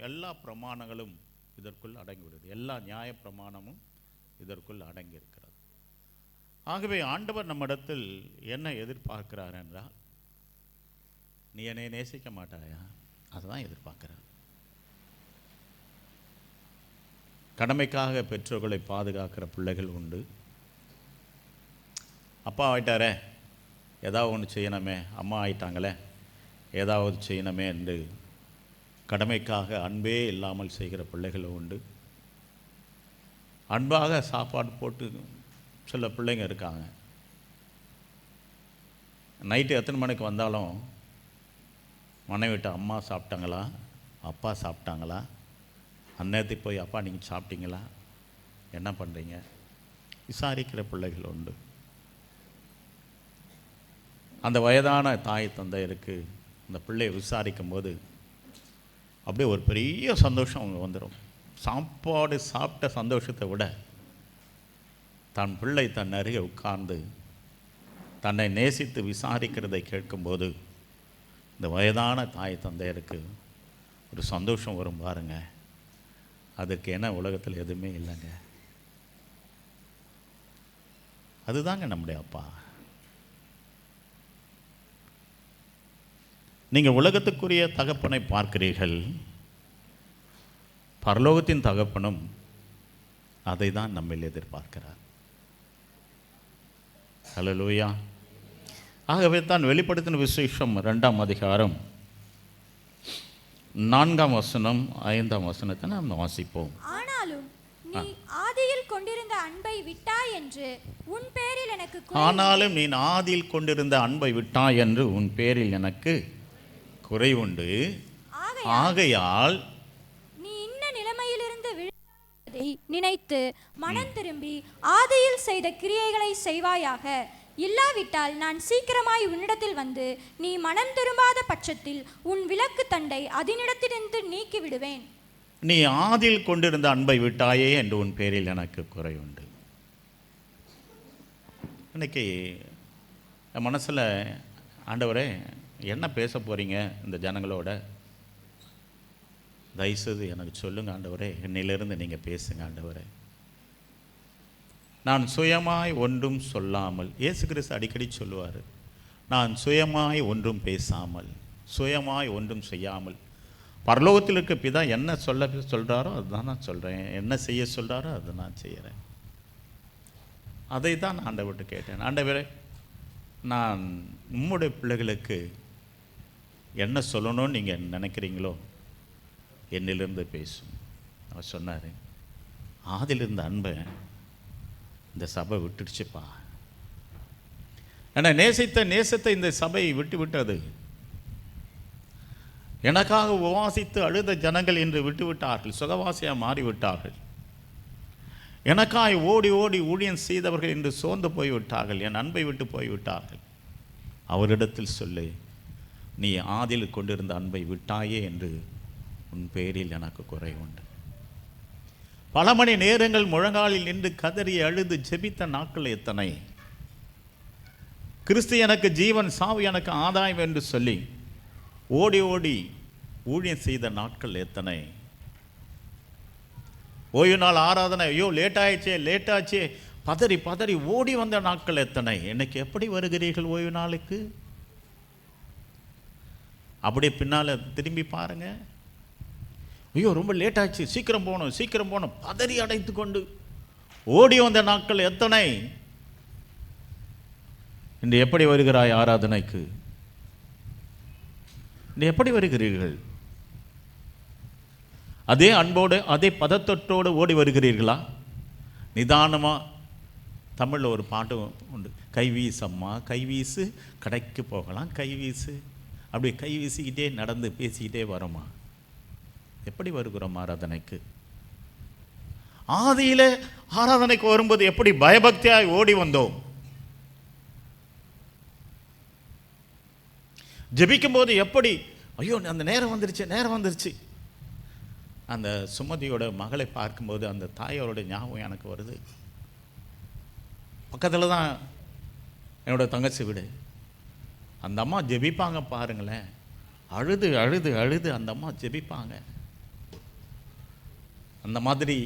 எல்லா பிரமாணங்களும் இதற்குள் அடங்கிவிடுது. எல்லா நியாய பிரமாணமும் இதற்குள் அடங்கி இருக்கிறது. ஆகவே ஆண்டவர் நம்மிடத்தில் என்ன எதிர்பார்க்கிறார் என்றால், நீ என்னை நேசிக்க மாட்டாயா? அதுதான் எதிர்பார்க்கிறார். கடமைக்காக பெற்றோர்களை பாதுகாக்கிற பிள்ளைகள் உண்டு. அப்பா ஆயிட்டாரே, ஏதாவது ஒன்று செய்யணுமே, அம்மா ஆயிட்டாங்களே, ஏதாவது செய்யணுமே என்று கடமைக்காக அன்பே இல்லாமல் செய்கிற பிள்ளைகளும் உண்டு. அன்பாக சாப்பாடு போட்டு சில பிள்ளைங்க இருக்காங்க. நைட்டு எத்தனை மணிக்கு வந்தாலும் மனைவிட்ட அம்மா சாப்பிட்டாங்களா, அப்பா சாப்பிட்டாங்களா, அந்நேரத்துக்கு போய் அப்பா நீங்கள் சாப்பிட்டீங்களா, என்ன பண்ணுறீங்க விசாரிக்கிற பிள்ளைகள் உண்டு. அந்த வயதான தாய் தந்தையருக்கு அந்த பிள்ளையை விசாரிக்கும் போது அப்படியே ஒரு பெரிய சந்தோஷம் அவங்க வந்துடும். சாப்பாடு சாப்பிட்ட சந்தோஷத்தை விட தன் பிள்ளை தன் அருகே உட்கார்ந்து தன்னை நேசித்து விசாரிக்கிறதை கேட்கும்போது இந்த வயதான தாய் தந்தையருக்கு ஒரு சந்தோஷம் வரும் பாருங்க. அதுக்கு என்ன உலகத்தில் எதுவுமே இல்லைங்க. அதுதாங்க நம்முடைய அப்பா. நீங்கள் உலகத்துக்குரிய தகப்பனை பார்க்கிறீர்கள், பரலோகத்தின் தகப்பனும் அதை தான் நம்மில் எதிர்பார்க்கிறார். ஹல்லேலூயா. ஆகவே தான் வெளிப்படுத்தின விசேஷம் 2ஆம் அதிகாரம் 4ஆம் வசனம் 5ஆம் வசனத்தை நாம் வாசிப்போம். ஆனாலும் நீ ஆதியில் கொண்டிருந்த அன்பை விட்டாய் என்று உன் பேரில் எனக்கு ஆனாலும் நீ ஆதியில் கொண்டிருந்த அன்பை விட்டாய் என்று உன் பேரில் எனக்கு குறை உண்டு. ஆகையால் நீ இன்ன நிலைமையிலிருந்து விழுந்ததை நினைத்து மனம் திரும்பி ஆதியில் செய்த கிரியைகளை செய்வாயாக. இல்லாவிட்டால் நான் சீக்கிரமாய் உன்னிடத்தில் வந்து நீ மனம் திரும்பாத பட்சத்தில் உன் விளக்கு தண்டை அதனிடத்திலிருந்து நீக்கி விடுவேன். நீ ஆதியில் கொண்டிருந்த அன்பை விட்டாயே என்று உன் பேரில் எனக்கு குறை உண்டு. இன்னைக்கு என் மனசில், ஆண்டவரே என்ன பேச போகிறீங்க இந்த ஜனங்களோட, தயவுசெய்து எனக்கு சொல்லுங்கள் ஆண்டவரே, என்னிலிருந்து நீங்கள் பேசுங்க ஆண்டவரே. நான் சுயமாய் ஒன்றும் சொல்லாமல், இயேசு கிறிஸ்து அடிக்கடி சொல்லுவார், நான் சுயமாய் ஒன்றும் பேசாமல், சுயமாய் ஒன்றும் செய்யாமல், பரலோகத்தில் இருக்க பிதா என்ன சொல்கிறாரோ அதுதான் நான் சொல்கிறேன், என்ன செய்ய சொல்கிறாரோ அதை நான் செய்கிறேன். அதை தான் ஆண்டவர்கிட்ட கேட்டேன். ஆண்டவரே, நான் உம்முடைய பிள்ளைகளுக்கு என்ன சொல்லணும்னு நீங்கள் நினைக்கிறீங்களோ என்னிலிருந்து பேசும். அவர் சொன்னார், ஆதிலிருந்த அன்பை இந்த சபை விட்டுடுச்சுப்பா. ஏன்னா நேசித்த நேசத்தை இந்த சபை விட்டு விட்டது. எனக்காக உபவாசித்து அழுத ஜனங்கள் இன்று விட்டுவிட்டார்கள், சுகவாசியாக மாறிவிட்டார்கள். எனக்காய் ஓடி ஓடி ஊழியம் செய்தவர்கள் இன்று சோர்ந்து போய்விட்டார்கள், என் அன்பை விட்டு போய்விட்டார்கள். அவரிடத்தில் சொல்லு, நீ ஆதியில் கொண்டிருந்த அன்பை விட்டாயே என்று உன் பேரில் எனக்கு குறை உண்டு. பல மணி நேரங்கள் முழங்காலில் நின்று கதறி அழுது ஜெபித்த நாட்கள் எத்தனை. கிறிஸ்து எனக்கு ஜீவன், சாவு எனக்கு ஆதாயம் என்று சொல்லி ஓடி ஓடி ஊழியம் செய்த நாட்கள் எத்தனை. ஓய்வு நாள் ஆராதனை, ஐயோ லேட்டாச்சே பதறி பதறி ஓடி வந்த நாட்கள் எத்தனை. இன்னைக்கு எப்படி வருகிறீர்கள் ஓய்வு நாளுக்கு? அப்படியே பின்னால் திரும்பி பாருங்க, ஐயோ ரொம்ப லேட்டாச்சு, சீக்கிரம் போகணும் பதறி அடைத்து கொண்டு ஓடி வந்த நாட்கள் எத்தனை. இன்று எப்படி வருகிறாய் ஆராதனைக்கு? இன்று எப்படி வருகிறீர்கள்? அதே அன்போடு அதே பதத்தொட்டோடு ஓடி வருகிறீர்களா? நிதானமாக, தமிழில் ஒரு பாட்டு உண்டு, கைவீசம்மா கைவீசு, கடைக்கு போகலாம் கைவீசு. அப்படி கை வீசிக்கிட்டே நடந்து பேசிக்கிட்டே வரோமா? எப்படி வருகிறோம் ஆராதனைக்கு? ஆதியில் ஆராதனைக்கு வரும்போது எப்படி பயபக்தியாய் ஓடி வந்தோம். ஜெபிக்கும் போது எப்படி, ஐயோ அந்த நேரம் வந்துருச்சு. அந்த சுமதியோட மகளை பார்க்கும்போது அந்த தாயோட ஞாபகம் எனக்கு வருது. பக்கத்தில் தான் என்னோட தங்கச்சி வீடு. அந்த அம்மா ஜெபிப்பாங்க பாருங்களேன், அழுது அழுது அழுது அந்த அம்மா ஜெபிப்பாங்க. அந்த மாதிரி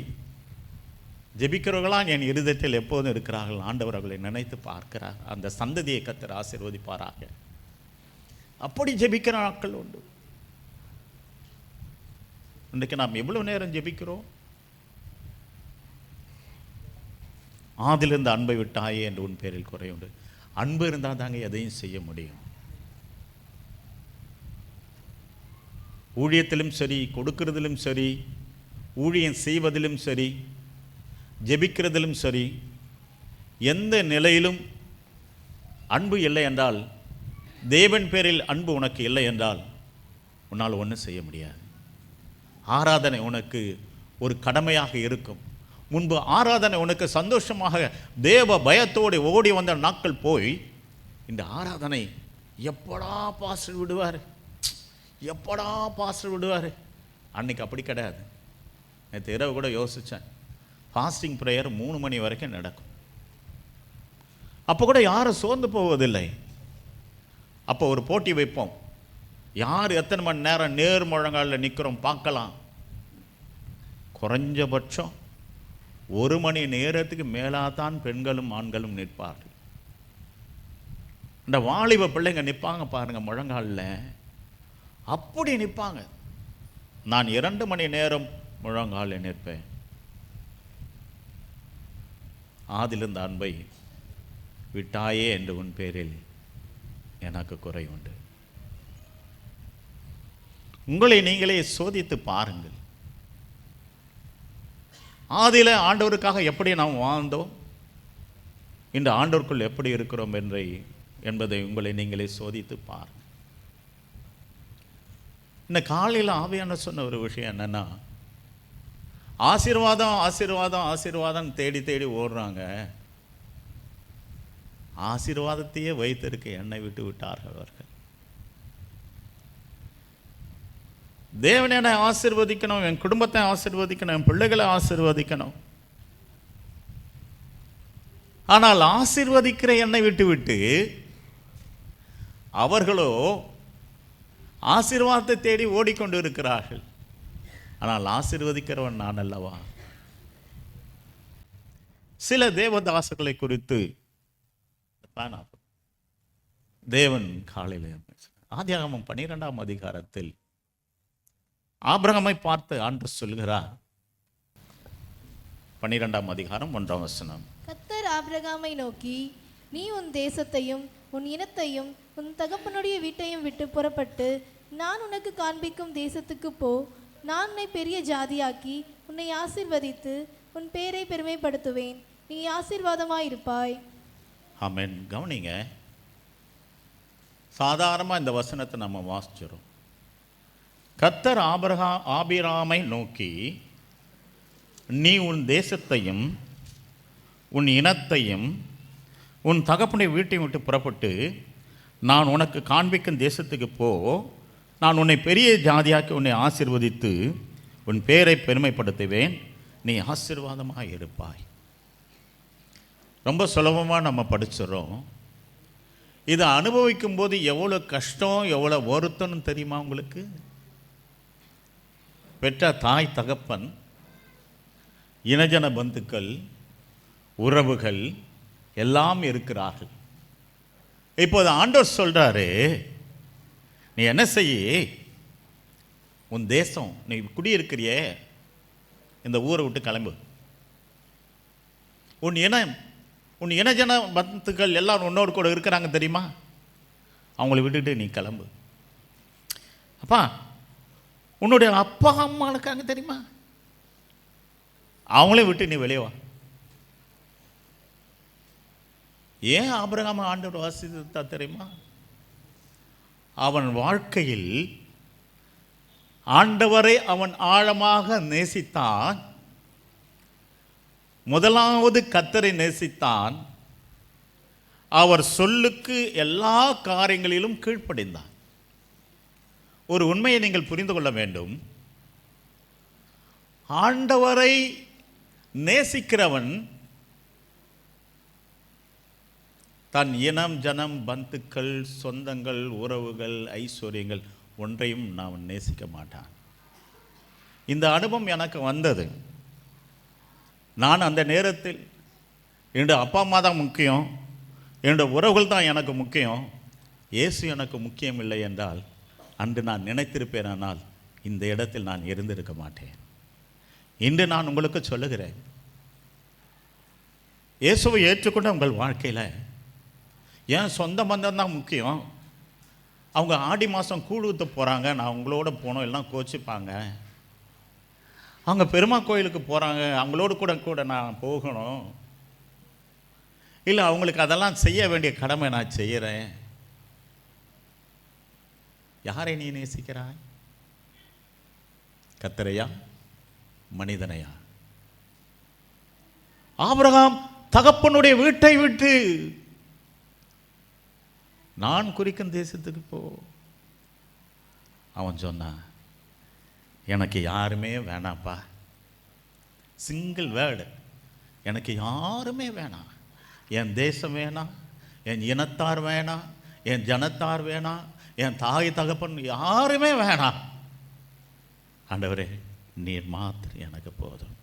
ஜெபிக்கிறவர்களாம் என் இருதயத்தில் எப்போதும் இருக்கிறார்கள். ஆண்டவர் அவர்களை நினைத்து பார்க்கிறார். அந்த சந்ததியை கர்த்தர் ஆசீர்வதிப்பாராக. அப்படி ஜெபிக்கிற ஆட்கள் உண்டு. இன்றைக்கு நாம் எவ்வளவு நேரம் ஜெபிக்கிறோம்? ஆதிலிருந்து அன்பை விட்டாயே என்று உன் பேரில் குறை உண்டு. அன்பு இருந்தால் தாங்க எதையும் செய்ய முடியும். ஊழியத்திலும் சரி, கொடுக்கிறதிலும் சரி, ஊழியம் செய்வதிலும் சரி, ஜெபிக்கிறதிலும் சரி, எந்த நிலையிலும் அன்பு இல்லை என்றால், தேவன் பேரில் அன்பு உனக்கு இல்லை என்றால் உன்னால் ஒன்றும் செய்ய முடியாது. ஆராதனை உனக்கு ஒரு கடமையாக இருக்கும். முன்பு ஆராதனை உனக்கு சந்தோஷமாக தேவ பயத்தோடு ஓடி வந்த நாட்கள் போய், இந்த ஆராதனை எப்படா பாஸ்டர் விடுவார், எப்படா பாஸ்டர் விடுவார். அன்னைக்கு அப்படி கிடையாது. நேற்று இரவு கூட யோசித்தேன். ஃபாஸ்டிங் ப்ரேயர் 3 மணி வரைக்கும் நடக்கும். அப்போ கூட யாரும் சோர்ந்து போவதில்லை. அப்போ ஒரு போட்டி வைப்போம். யார் எத்தனை மணி நேரம் நேர் முழங்காலில் நிற்கிறோம் பார்க்கலாம். குறைஞ்சபட்சம் 1 மணி நேரத்துக்கு மேலாதான் பெண்களும் ஆண்களும் நிற்பார்கள். இந்த வாலிப பிள்ளைங்க நிற்பாங்க பாருங்க முழங்காலில், அப்படி நிற்பாங்க. நான் 2 மணி நேரம் முழங்காலில் நிற்பேன். ஆதிலிருந்த அன்பை விட்டாயே என்று உன் பேரில் எனக்கு குறை உண்டு. உங்களை நீங்களே சோதித்து பாருங்கள். ஆதியில ஆண்டவருக்காக எப்படி நாம் வாழ்ந்தோம், இந்த ஆண்டவருக்குள் எப்படி இருக்கிறோம் என்பதை உங்களை நீங்களே சோதித்து பாருங்கள். இந்த காலையில் ஆவியான சொன்ன ஒரு விஷயம் என்னன்னா, ஆசீர்வாதம் ஆசீர்வாதம் ஆசீர்வாதம் தேடி தேடி ஓடுறாங்க. ஆசீர்வாதத்தையே வைத்திருக்க என்னை விட்டு விட்டார்கள் அவர்கள். தேவனை என்னை ஆசீர்வதிக்கணும், என் குடும்பத்தை ஆசீர்வதிக்கணும், என் பிள்ளைகளை ஆசீர்வதிக்கணும். ஆனால் ஆசீர்வதிக்கிற என்னை விட்டு விட்டு அவர்களோ ஆசீர்வாதத்தை தேடி ஓடிக்கொண்டு இருக்கிறார்கள். ஆனால் ஆசீர்வதிக்கிறவன் நான் அல்லவா? சில தேவதாசர்களை குறித்து தேவன் காலையில் ஆதியாகமம் 12ஆம் அதிகாரத்தில் ஆபிரகாமை பார்த்து ஆண்டவர் சொல்கிறார். 12ஆம் அதிகாரம் 1ஆம் வசனம். கர்த்தர் ஆபிரகாமை நோக்கி, நீ உன் தேசத்தையும் உன் இனத்தையும் உன் தகப்பனுடைய வீட்டையும் விட்டு புறப்பட்டு நான் உனக்கு காண்பிக்கும் தேசத்துக்கு போ. நான் உன்னை பெரிய ஜாதியாக்கி உன்னை ஆசீர்வதித்து உன் பேரை பெருமைப்படுத்துவேன். நீ ஆசீர்வாதமாயிருப்பாய். ஆமென். கவனிங்க, சாதாரணமாக இந்த வசனத்தை நம்ம வாசிச்சிடும். கர்த்தர் ஆபிராமை நோக்கி, நீ உன் தேசத்தையும் உன் இனத்தையும் உன் தகப்பனுடைய வீட்டையும் விட்டு புறப்பட்டு நான் உனக்கு காண்பிக்கும் தேசத்துக்கு போ. நான் உன்னை பெரிய ஜாதியாக்கி உன்னை ஆசீர்வதித்து உன் பேரை பெருமைப்படுத்துவேன். நீ ஆசீர்வாதமாக இருப்பாய். ரொம்ப சுலபமாக நம்ம படிச்சிடறோம். இதை அனுபவிக்கும் போது எவ்வளோ கஷ்டம், எவ்வளோ வருத்தம்னு தெரியுமா உங்களுக்கு? பெற்ற தாய் தகப்பன், இனஜன பந்துக்கள், உறவுகள் எல்லாம் இருக்கிறார்கள். இப்போது ஆண்டவர் சொல்றாரு, நீ என்ன செய்ய, உன் தேசம், நீ குடியிருக்கிறியே இந்த ஊரை விட்டு கிளம்பு. உன் இனஜன பந்துக்கள் எல்லாரும் உன்னோடு கூட இருக்கிறாங்க தெரியுமா, அவங்கள விட்டுட்டு நீ கிளம்பு. அப்பா, உன்னுடைய அப்பா அம்மா இருக்காங்க தெரியுமா, அவங்களே விட்டு நீ வெளியே வா. ஏன் ஆபிரகாம் ஆண்டவர் ஆசீர்வதித்தா தெரியுமா? அவன் வாழ்க்கையில் ஆண்டவரை அவன் ஆழமாக நேசித்தான். முதலாவது கர்த்தரை நேசித்தான். அவர் சொல்லுக்கு எல்லா காரியங்களிலும் கீழ்ப்படிந்தான். ஒரு உண்மையை நீங்கள் புரிந்து கொள்ள வேண்டும். ஆண்டவரை நேசிக்கிறவன் தன் இனம், ஜனம், பந்துக்கள், சொந்தங்கள், உறவுகள், ஐஸ்வர்யங்கள் ஒன்றையும் நான் நேசிக்க மாட்டான். இந்த அனுபவம் எனக்கு வந்தது. நான் அந்த நேரத்தில் என்னுடைய அப்பா அம்மா தான் முக்கியம், என்னுடைய உறவுகள் தான் எனக்கு முக்கியம், இயேசு எனக்கு முக்கியம் இல்லை என்றால் அன்று நான் நினைத்திருப்பேனால் இந்த இடத்தில் நான் இருந்திருக்க மாட்டேன். இன்று நான் உங்களுக்கு சொல்லுகிறேன், இயேசுவை ஏற்றுக்கொண்ட உங்கள் வாழ்க்கையில் ஏன் சொந்த பந்தம் தான் முக்கியம். அவங்க ஆடி மாதம் கூழ் ஊற்ற போகிறாங்க, நான் உங்களோட போனோம், எல்லாம் கோச்சிப்பாங்க. அவங்க பெருமா கோயிலுக்கு போகிறாங்க, அவங்களோடு கூட நான் போகணும். இல்லை, அவங்களுக்கு அதெல்லாம் செய்ய வேண்டிய கடமை நான் செய்கிறேன். யாரை நீ நேசிக்கிறாய்? கர்த்தரையா, மனிதனையா? ஆபிரகாம் தகப்பனுடைய வீட்டை விட்டு நான் குறிக்கும் தேசத்துக்கு போ. அவன் சொன்னான், எனக்கு யாருமே வேணாப்பா. சிங்கிள் வேர்டு, எனக்கு யாருமே வேணாம். என் தேசம் வேணாம், என் இனத்தார் வேணாம், என் ஜனத்தார் வேணாம், என் தாய் தகப்பன் யாருமே வேணாம். ஆண்டவரே, நீர் மாத்திரம் எனக்கு போதும்,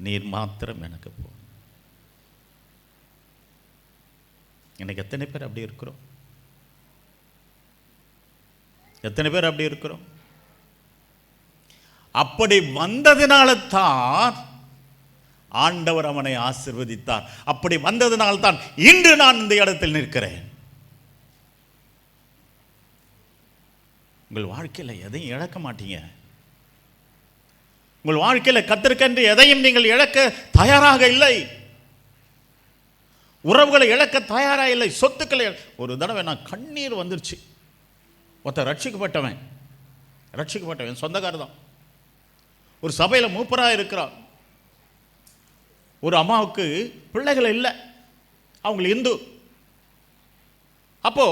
நீர் மாத்திரம் எனக்கு போதும். எனக்கு எத்தனை பேர் அப்படி இருக்கிறோம்? எத்தனை பேர் அப்படி இருக்கிறோம்? அப்படி வந்ததினால தான் ஆண்டவர் அவனை ஆசீர்வதித்தார். அப்படி வந்ததினால் தான் இன்று நான் இந்த இடத்தில் நிற்கிறேன். உங்கள் வாழ்க்கையில் எதையும் இழக்க மாட்டீங்க. உங்கள் வாழ்க்கையில் கர்த்தருக்கென்று எதையும் நீங்கள் இழக்க தயாராக இல்லை. உறவுகளை இழக்க தயாராக இல்லை. சொத்துக்களை ஒரு தடவை நான் கண்ணீர் வந்துருச்சு. ஒருத்தர் ரட்சிக்கப்பட்டவன் சொந்தக்காரர் தான். ஒரு சபையில் மூப்பராக இருக்கிறார். ஒரு அம்மாவுக்கு பிள்ளைகள் இல்லை, அவங்க இந்து. அப்போ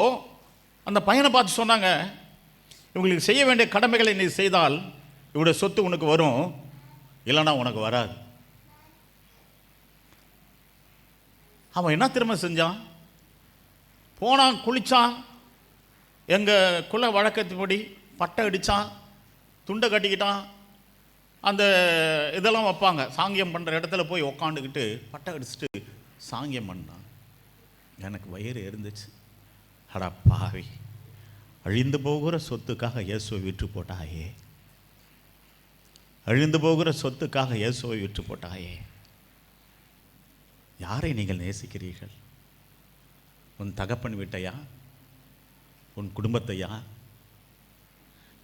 அந்த பையனை பார்த்து சொன்னாங்க, இவங்களுக்கு செய்ய வேண்டிய கடமைகளை நீ செய்தால் இவருடைய சொத்து உனக்கு வரும், இல்லைன்னா உனக்கு வராது. அவன் என்ன திரும்ப செஞ்சான்? போனான், குளித்தான், எங்கள் குல வழக்கத்துப்படி பட்டை அடித்தான், துண்டை கட்டிக்கிட்டான். அந்த இதெல்லாம் வைப்பாங்க, சாங்கியம் பண்ணுற இடத்துல போய் உக்காண்டுக்கிட்டு பட்டை அடிச்சுட்டு சாங்கியம் பண்ணான். எனக்கு வயிறு இருந்துச்சு. அடா பாவி, அழிந்து போகிற சொத்துக்காக இயேசுவை விற்று போட்டாயே, அழிந்து போகிற சொத்துக்காக இயேசுவை விற்று போட்டாயே. யாரை நீங்கள் நேசிக்கிறீர்கள்? உன் தகப்பன் வீட்டையா, உன் குடும்பத்தையா?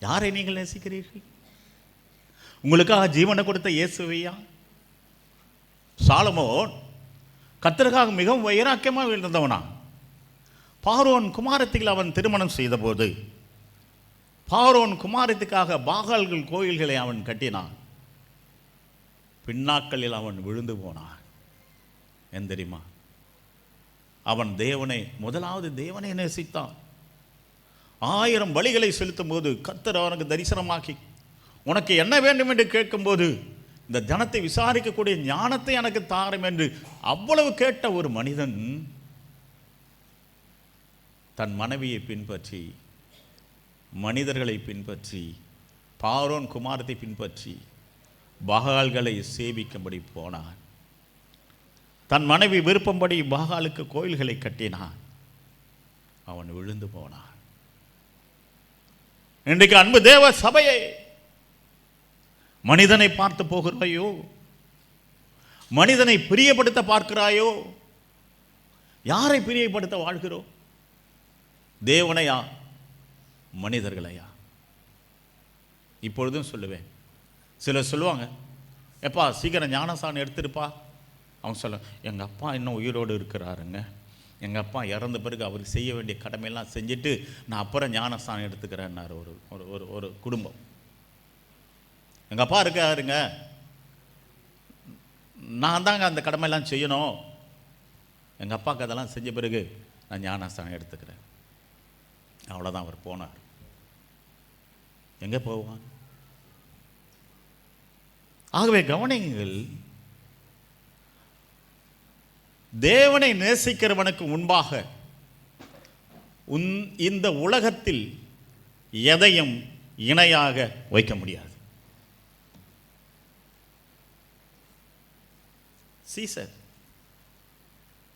யாரை நீங்கள் நேசிக்கிறீர்கள்? உங்களுக்காக ஜீவனை கொடுத்த இயேசுவையா? சாலமோன் கர்த்தருக்காக மிகவும் வைராக்கியமாக இருந்தவனா. பார்வோன் குமாரத்திகள் அவன் திருமணம் செய்தபோது பார்வோன் குமாரத்துக்காக பாகால்கள் கோயில்களை அவன் கட்டினான். பின்னாக்களில் அவன் விழுந்து போனான். ஏன் தெரியுமா? அவன் முதலாவது தேவனை நேசித்தான். 1000 பலிகளை செலுத்தும் போது கர்த்தர் அவனுக்கு தரிசனமாக்கி, உனக்கு என்ன வேண்டும் என்று கேட்கும்போது, இந்த ஜனத்தை விசாரிக்கக்கூடிய ஞானத்தை எனக்கு தாரும் என்று அவ்வளவு கேட்ட ஒரு மனிதன் தன் மனைவியை பின்பற்றி, மனிதர்களை பின்பற்றி, பார்வோன் குமாரத்தை பின்பற்றி பாகால்களை சேவிக்கும்படி போனான். தன் மனைவி விருப்பம்படி பாகாலுக்கு கோயில்களை கட்டினான். அவன் விழுந்து போனான். இன்றைக்கு அன்பு தேவ சபையை, மனிதனை பார்த்து போகிறாயோ? மனிதனை பிரியப்படுத்த பார்க்கிறாயோ? யாரை பிரியப்படுத்த வாழ்கிறோம்? தேவனையா, மனிதர்களையா? இப்பொழுதும் சொல்லுவேன். சிலர் சொல்லுவாங்க, எப்பா சீக்கிரம் ஞானசானம் எடுத்துருப்பா. அவங்க சொல்ல, எங்கள் அப்பா இன்னும் உயிரோடு இருக்கிறாருங்க, எங்கள் அப்பா இறந்த பிறகு அவருக்கு செய்ய வேண்டிய கடமையெல்லாம் செஞ்சுட்டு நான் அப்புறம் ஞானஸ்தானம் எடுத்துக்கிறேன்னாரு ஒரு குடும்பம். எங்கள் அப்பா இருக்காருங்க, நான் தாங்க அந்த கடமையெல்லாம் செய்யணும், எங்கள் அப்பாவுக்கு அதெல்லாம் செஞ்ச பிறகு நான் ஞானஸ்தானம் எடுத்துக்கிறேன். அவ்வளோதான். அவர் போனார். எங்கே போவான்? ஆகவே கவனிங்கள், தேவனை நேசிக்கிறவனுக்கு முன்பாக இந்த உலகத்தில் எதையும் இணையாக வைக்க முடியாது. சீசர்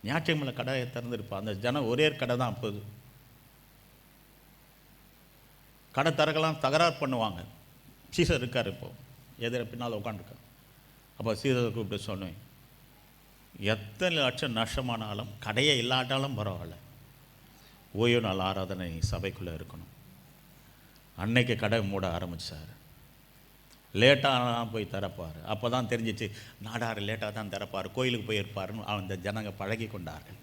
ஞாயிற்றுக்கிழமை கடையை திறந்துருப்பா. அந்த ஜனம் ஒரே கடை தான். அப்போது கடை திறக்கலாம் தகராறு பண்ணுவாங்க. சீசர் இருக்கார், இப்போ எதிர பின்னால் உட்காந்துருக்கார். அப்போ சீசரை கூப்பிட்டு சொன்னேன், எத்தனை லட்சம் நஷ்டமானாலும் கடையை இல்லாட்டாலும் பரவாயில்ல, ஓய்வு நாள் ஆராதனை சபைக்குள்ளே இருக்கணும். அன்னைக்கு கடை மூட ஆரம்பித்தார். லேட்டாக போய் திறப்பார். அப்போ தான் தெரிஞ்சிச்சு, நாடார் லேட்டாக தான் திறப்பார், கோயிலுக்கு போயிருப்பாருன்னு அந்த ஜனங்க பழகி கொண்டார்கள்.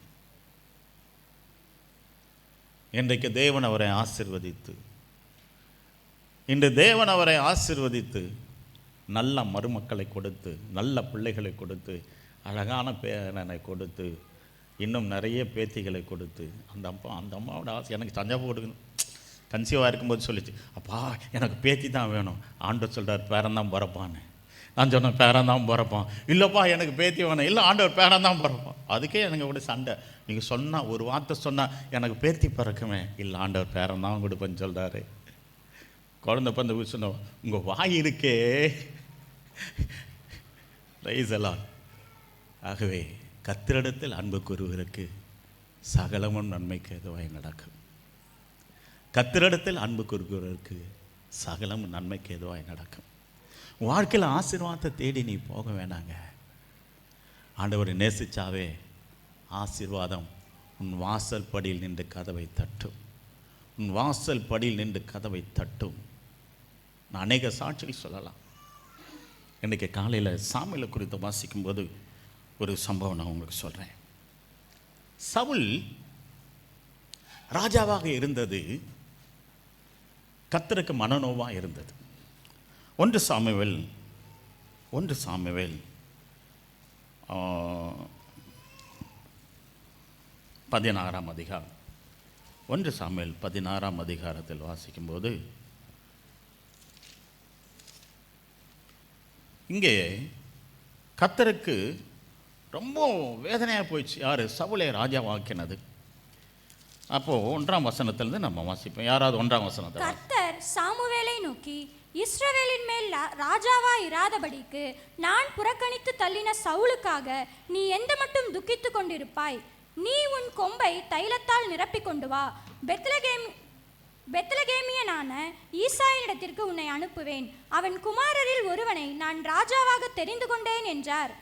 இன்றைக்கு தேவன் அவரை ஆசீர்வதித்து, இன்று தேவன் அவரை ஆசீர்வதித்து நல்ல மருமக்களை கொடுத்து, நல்ல பிள்ளைகளை கொடுத்து, அழகான பேரனை கொடுத்து, இன்னும் நிறைய பேத்திகளை கொடுத்து, அந்த அம்மாவோட ஆசை எனக்கு தஞ்சாவூர் கன்சீவாக இருக்கும்போது சொல்லிச்சு, அப்பா எனக்கு பேத்தி தான் வேணும். ஆண்டவர் சொல்கிறார் பேரன்தான் பிறப்பான்னு. நான் சொன்னேன் பேரன்தான் பிறப்பான். இல்லைப்பா எனக்கு பேத்தி வேணும். இல்லை ஆண்டவர் பேரன்தான் பிறப்பான். அதுக்கே எனக்கு கூட சண்டை. நீங்கள் சொன்னால் ஒரு வார்த்தை சொன்னால் எனக்கு பேத்தி பிறக்குமே. இல்லை ஆண்டவர் பேரன்தான் கொடுப்பேன்னு சொல்கிறாரு. குழந்தை பந்து சொன்னோம், உங்கள் வாய் இருக்கே. ரைஸ் எல்லாம். ஆகவே கர்த்தரிடத்தில் அன்பு கூறுவதற்கு சகலமும் நன்மைக்கு எதுவாய் நடக்கும். கர்த்தரிடத்தில் அன்பு கூறுவதற்கு சகலமும் நன்மைக்கு எதுவாய் நடக்கும். வாழ்க்கையில் ஆசீர்வாதத்தை தேடி நீ போக வேணாங்க. ஆண்டவரை நேசிச்சாவே ஆசீர்வாதம் உன் வாசல் படியில் நின்று கதவை தட்டும். உன் வாசல் படியில் நின்று கதவை தட்டும். நான் அநேக சாட்சிகள் சொல்லலாம். இன்றைக்கி காலையில் சாமுவேலை குறித்து வாசிக்கும்போது ஒரு சம்பவம் நான் உங்களுக்கு சொல்கிறேன். சவுல் ராஜாவாக இருந்தது கர்த்தருக்கு மனநோவாக இருந்தது. 1 சாமுவேல் 16ஆம் அதிகாரம் 1 சாமுவேல் 16ஆம் அதிகாரத்தில் வாசிக்கும்போது இங்கே கர்த்தருக்கு ரொம்ப வேதனையாக போயிடுச்சு. யார்? சவுலை ராஜாவாக்கினது. அப்போது 1ஆம் வசனத்திலிருந்து நம்ம வாசிப்போம். யாராவது 1ஆம் வசனத்தை. கர்த்தர் சாமுவேலை நோக்கி, இஸ்ரவேலின் மேல் ராஜாவாய் இராதபடிக்கு நான் புறக்கணித்து தள்ளின சவுலுக்காக நீ எந்த மட்டும் துக்கித்து கொண்டிருப்பாய்? நீ உன் கொம்பை தைலத்தால் நிரப்பிக் கொண்டு வா. பெத்லகேமியனான ஈசாயினிடத்திற்கு உன்னை அனுப்புவேன். அவன் குமாரரில் ஒருவனை நான் ராஜாவாக தெரிந்து கொண்டேன் என்றார்.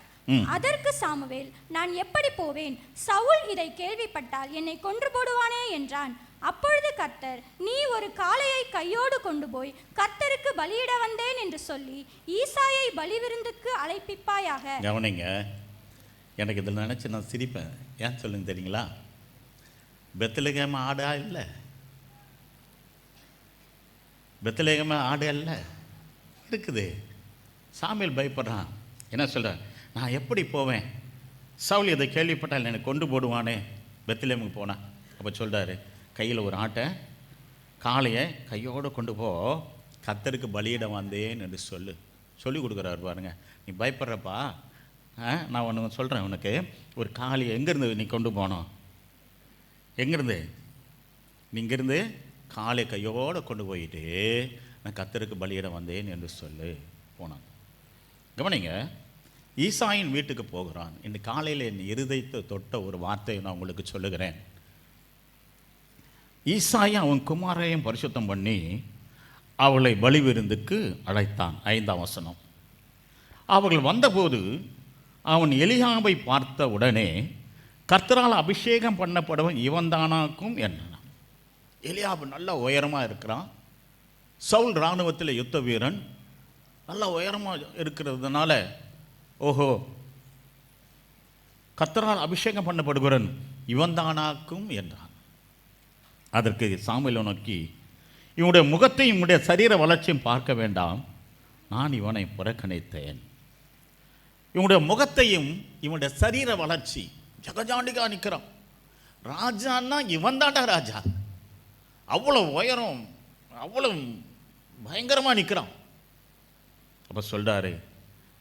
அதற்கு சாமுவேல், நான் எப்படி போவேன்? சவுல் இதை கேள்விப்பட்டால் என்னை கொன்று போடுவானே என்றான். அப்பொழுது கர்த்தர், நீ ஒரு காளையை கையோடு கொண்டு போய் கர்த்தருக்கு பலியிட வந்தேன் என்று சொல்லி ஈசாயை பலி விருந்துக்கு அழைப்பிப்பாயாக. கவனிங்க, எனக்கு இதில் நினச்சி நான் சிரிப்பேன். ஏன் சொல்லுங்க தெரியுங்களா? பெத்லகேம் ஆடா இல்லை, பெத்லகேம் ஆடு அல்ல இருக்குது. சாமுவேல் பயப்படுறான். என்ன சொல்கிறேன், நான் எப்படி போவேன்? சவுல் இதை கேள்விப்பட்டால் என்னை கொண்டு போடுவானே. பெத்லகேமுக்கு போனான். அப்போ சொல்கிறாரு, கையில் ஒரு ஆட்டை காளையை கையோடு கொண்டு போ, கர்த்தருக்கு பலியிட வந்தேன் என்று சொல்லி கொடுக்குறாரு பாருங்க. நீ பயப்படுறப்பா, நான் ஒன்று சொல்கிறேன் உனக்கு. ஒரு காளையை எங்கேருந்து நீ கொண்டு போனோம்? எங்கேருந்து? நீ இங்கேருந்து காளை கையோடு கொண்டு போயிட்டு நான் கர்த்தருக்கு பலியிட வந்தேன் என்று போனான். கவனிங்க, ஈசாயின் வீட்டுக்கு போகிறான். இந்த காலையில் என் இருதயத்தை தொட்ட ஒரு வார்த்தையை நான் உங்களுக்கு சொல்லுகிறேன். ஈசாயை அவன் குமாரையும் பரிசுத்தம் பண்ணி அவளை பலி விருந்துக்கு அழைத்தான். 5ஆம் வசனம். அவர்கள் வந்தபோது அவன் எலியாபை பார்த்த உடனே கர்த்தரால் அபிஷேகம் பண்ணப்படவன் இவன்தானாக்கும் என்றான். எலியாபு நல்ல உயரமாக இருக்கிறான். சவுல் இராணுவத்தில் யுத்த வீரன், நல்ல உயரமாக இருக்கிறதுனால ஓஹோ கர்த்தரால் அபிஷேகம் பண்ணப்படுகிறன் இவன்தானாக்கும் என்றான். அதற்கு சாமுவேலை நோக்கி, இவனுடைய முகத்தையும் இவனுடைய சரீர வளர்ச்சியும் பார்க்க வேண்டாம், நான் இவனை புறக்கணித்தேன். இவனுடைய முகத்தையும் இவனுடைய சரீர வளர்ச்சி ஜகஜாண்டிகா நிற்கிறான். ராஜான்னா இவன் தாண்டா ராஜா. அவ்வளோ உயரம், அவ்வளோ பயங்கரமாக நிற்கிறான். அப்போ சொல்கிறாரு,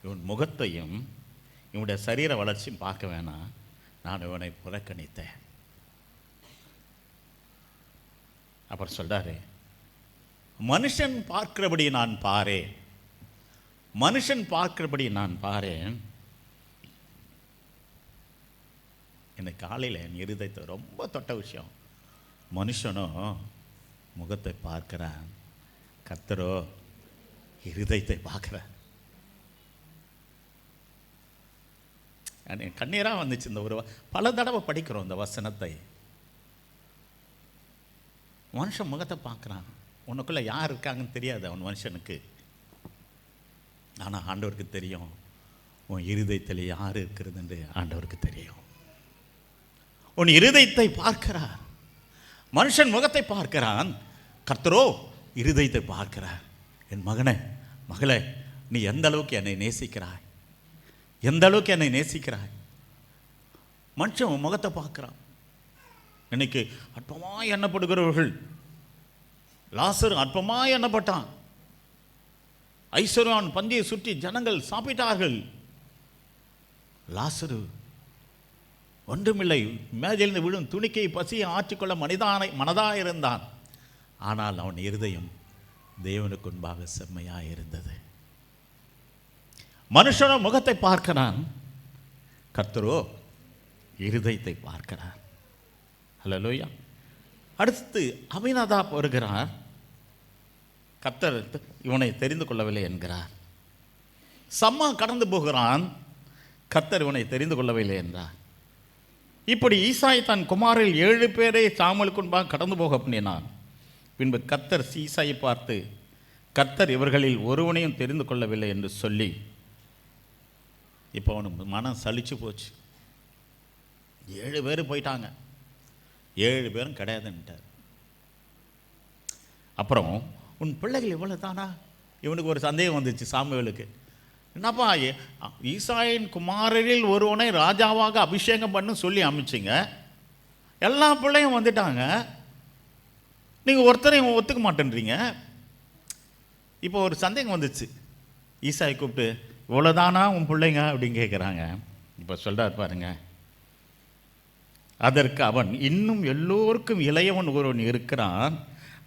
இவன் முகத்தையும் இவனுடைய சரீர வளர்ச்சியும் பார்க்க வேணாம், நான் இவனை புறக்கணித்தேன். அப்புறம் சொல்கிறாரு, மனுஷன் பார்க்கிறபடி நான் பாரேன், மனுஷன் பார்க்கிறபடி நான் பாரேன். எனக்கு காலையில் என் இருதயத்தை ரொம்ப தொட்ட விஷயம். மனுஷனோ முகத்தை பார்க்கிறான், கர்த்தரோ இருதயத்தை பார்க்கிறார். கண்ணீராக வந்துச்சு. இந்த ஒரு பல தடவை படிக்கிறோம் இந்த வசனத்தை. மனுஷன் முகத்தை பார்க்குறான், உனக்குள்ளே யார் இருக்காங்கன்னு தெரியாது அவன் மனுஷனுக்கு. ஆனால் ஆண்டவருக்கு தெரியும் உன் இருதயத்தில் யார் இருக்கிறது என்று ஆண்டவருக்கு தெரியும். உன் இருதயத்தை பார்க்கிறார். மனுஷன் முகத்தை பார்க்கிறான், கர்த்தரோ இருதயத்தை பார்க்கிறார். என் மகனே, மகளே, நீ எந்த அளவுக்கு என்னை நேசிக்கிறாய், எந்த அளவுக்கு என்னை நேசிக்கிறாய். மனுஷன் முகத்தை பார்க்கிறான். இன்னைக்கு அற்பமாய் எண்ணப்படுகிறவர்கள், லாசரு அற்பமாய் எண்ணப்பட்டான். ஐஸ்வர்யான் பந்தியை சுற்றி ஜனங்கள் சாப்பிட்டார்கள். லாசரு ஒன்றுமில்லை, மேஜிலிருந்து விழும் துணிக்கை பசியை ஆற்றிக்கொள்ள மனதாக இருந்தான். ஆனால் அவன் இருதயம் தேவனுக்கு முன்பாக செம்மையாக இருந்தது. மனுஷனோ முகத்தை பார்க்கிறான், கர்த்தரோ இருதயத்தை பார்க்கிறார். ஹல்லேலூயா. அடுத்து அபினதாப் வருகிறார். கர்த்தர் இவனை தெரிந்து கொள்ளவில்லை என்கிறார். சம்மா கடந்து போகிறான், கர்த்தர் இவனை தெரிந்து கொள்ளவில்லை என்றார். இப்படி ஈசாய் தன் குமாரில் 7 பேரை சாமுவேலுக்கு முன்பாக கடந்து போக பண்ணினான். பின்பு கர்த்தர் ஈசாயை பார்த்து, கர்த்தர் இவர்களில் ஒருவனையும் தெரிந்து கொள்ளவில்லை என்று சொல்லி, இப்போ அவனுக்கு மனம் சலிச்சு போச்சு. 7 பேர் போயிட்டாங்க, 7 பேரும் கிடையாதுன்ட்டார். அப்புறம் உன் பிள்ளைகள் இவ்வளோ தானா? இவனுக்கு ஒரு சந்தேகம் வந்துச்சு சாமுவேலுக்கு. என்னப்பா, ஈசாயின் குமாரரில் ஒருவனை ராஜாவாக அபிஷேகம் பண்ணு சொல்லி அமைச்சிங்க, எல்லா பிள்ளையும் வந்துட்டாங்க, நீங்கள் ஒருத்தரையும் ஒத்துக்க மாட்டேன்றீங்க. இப்போ ஒரு சந்தேகம் வந்துச்சு. ஈசாயை கூப்பிட்டு, இவ்வளோதானா உன் பிள்ளைங்க அப்படின்னு கேட்குறாங்க. இப்போ சொல்கிறார் பாருங்க. அதற்கு அவன், இன்னும் எல்லோருக்கும் இளையவன் ஒருவன் இருக்கிறான்,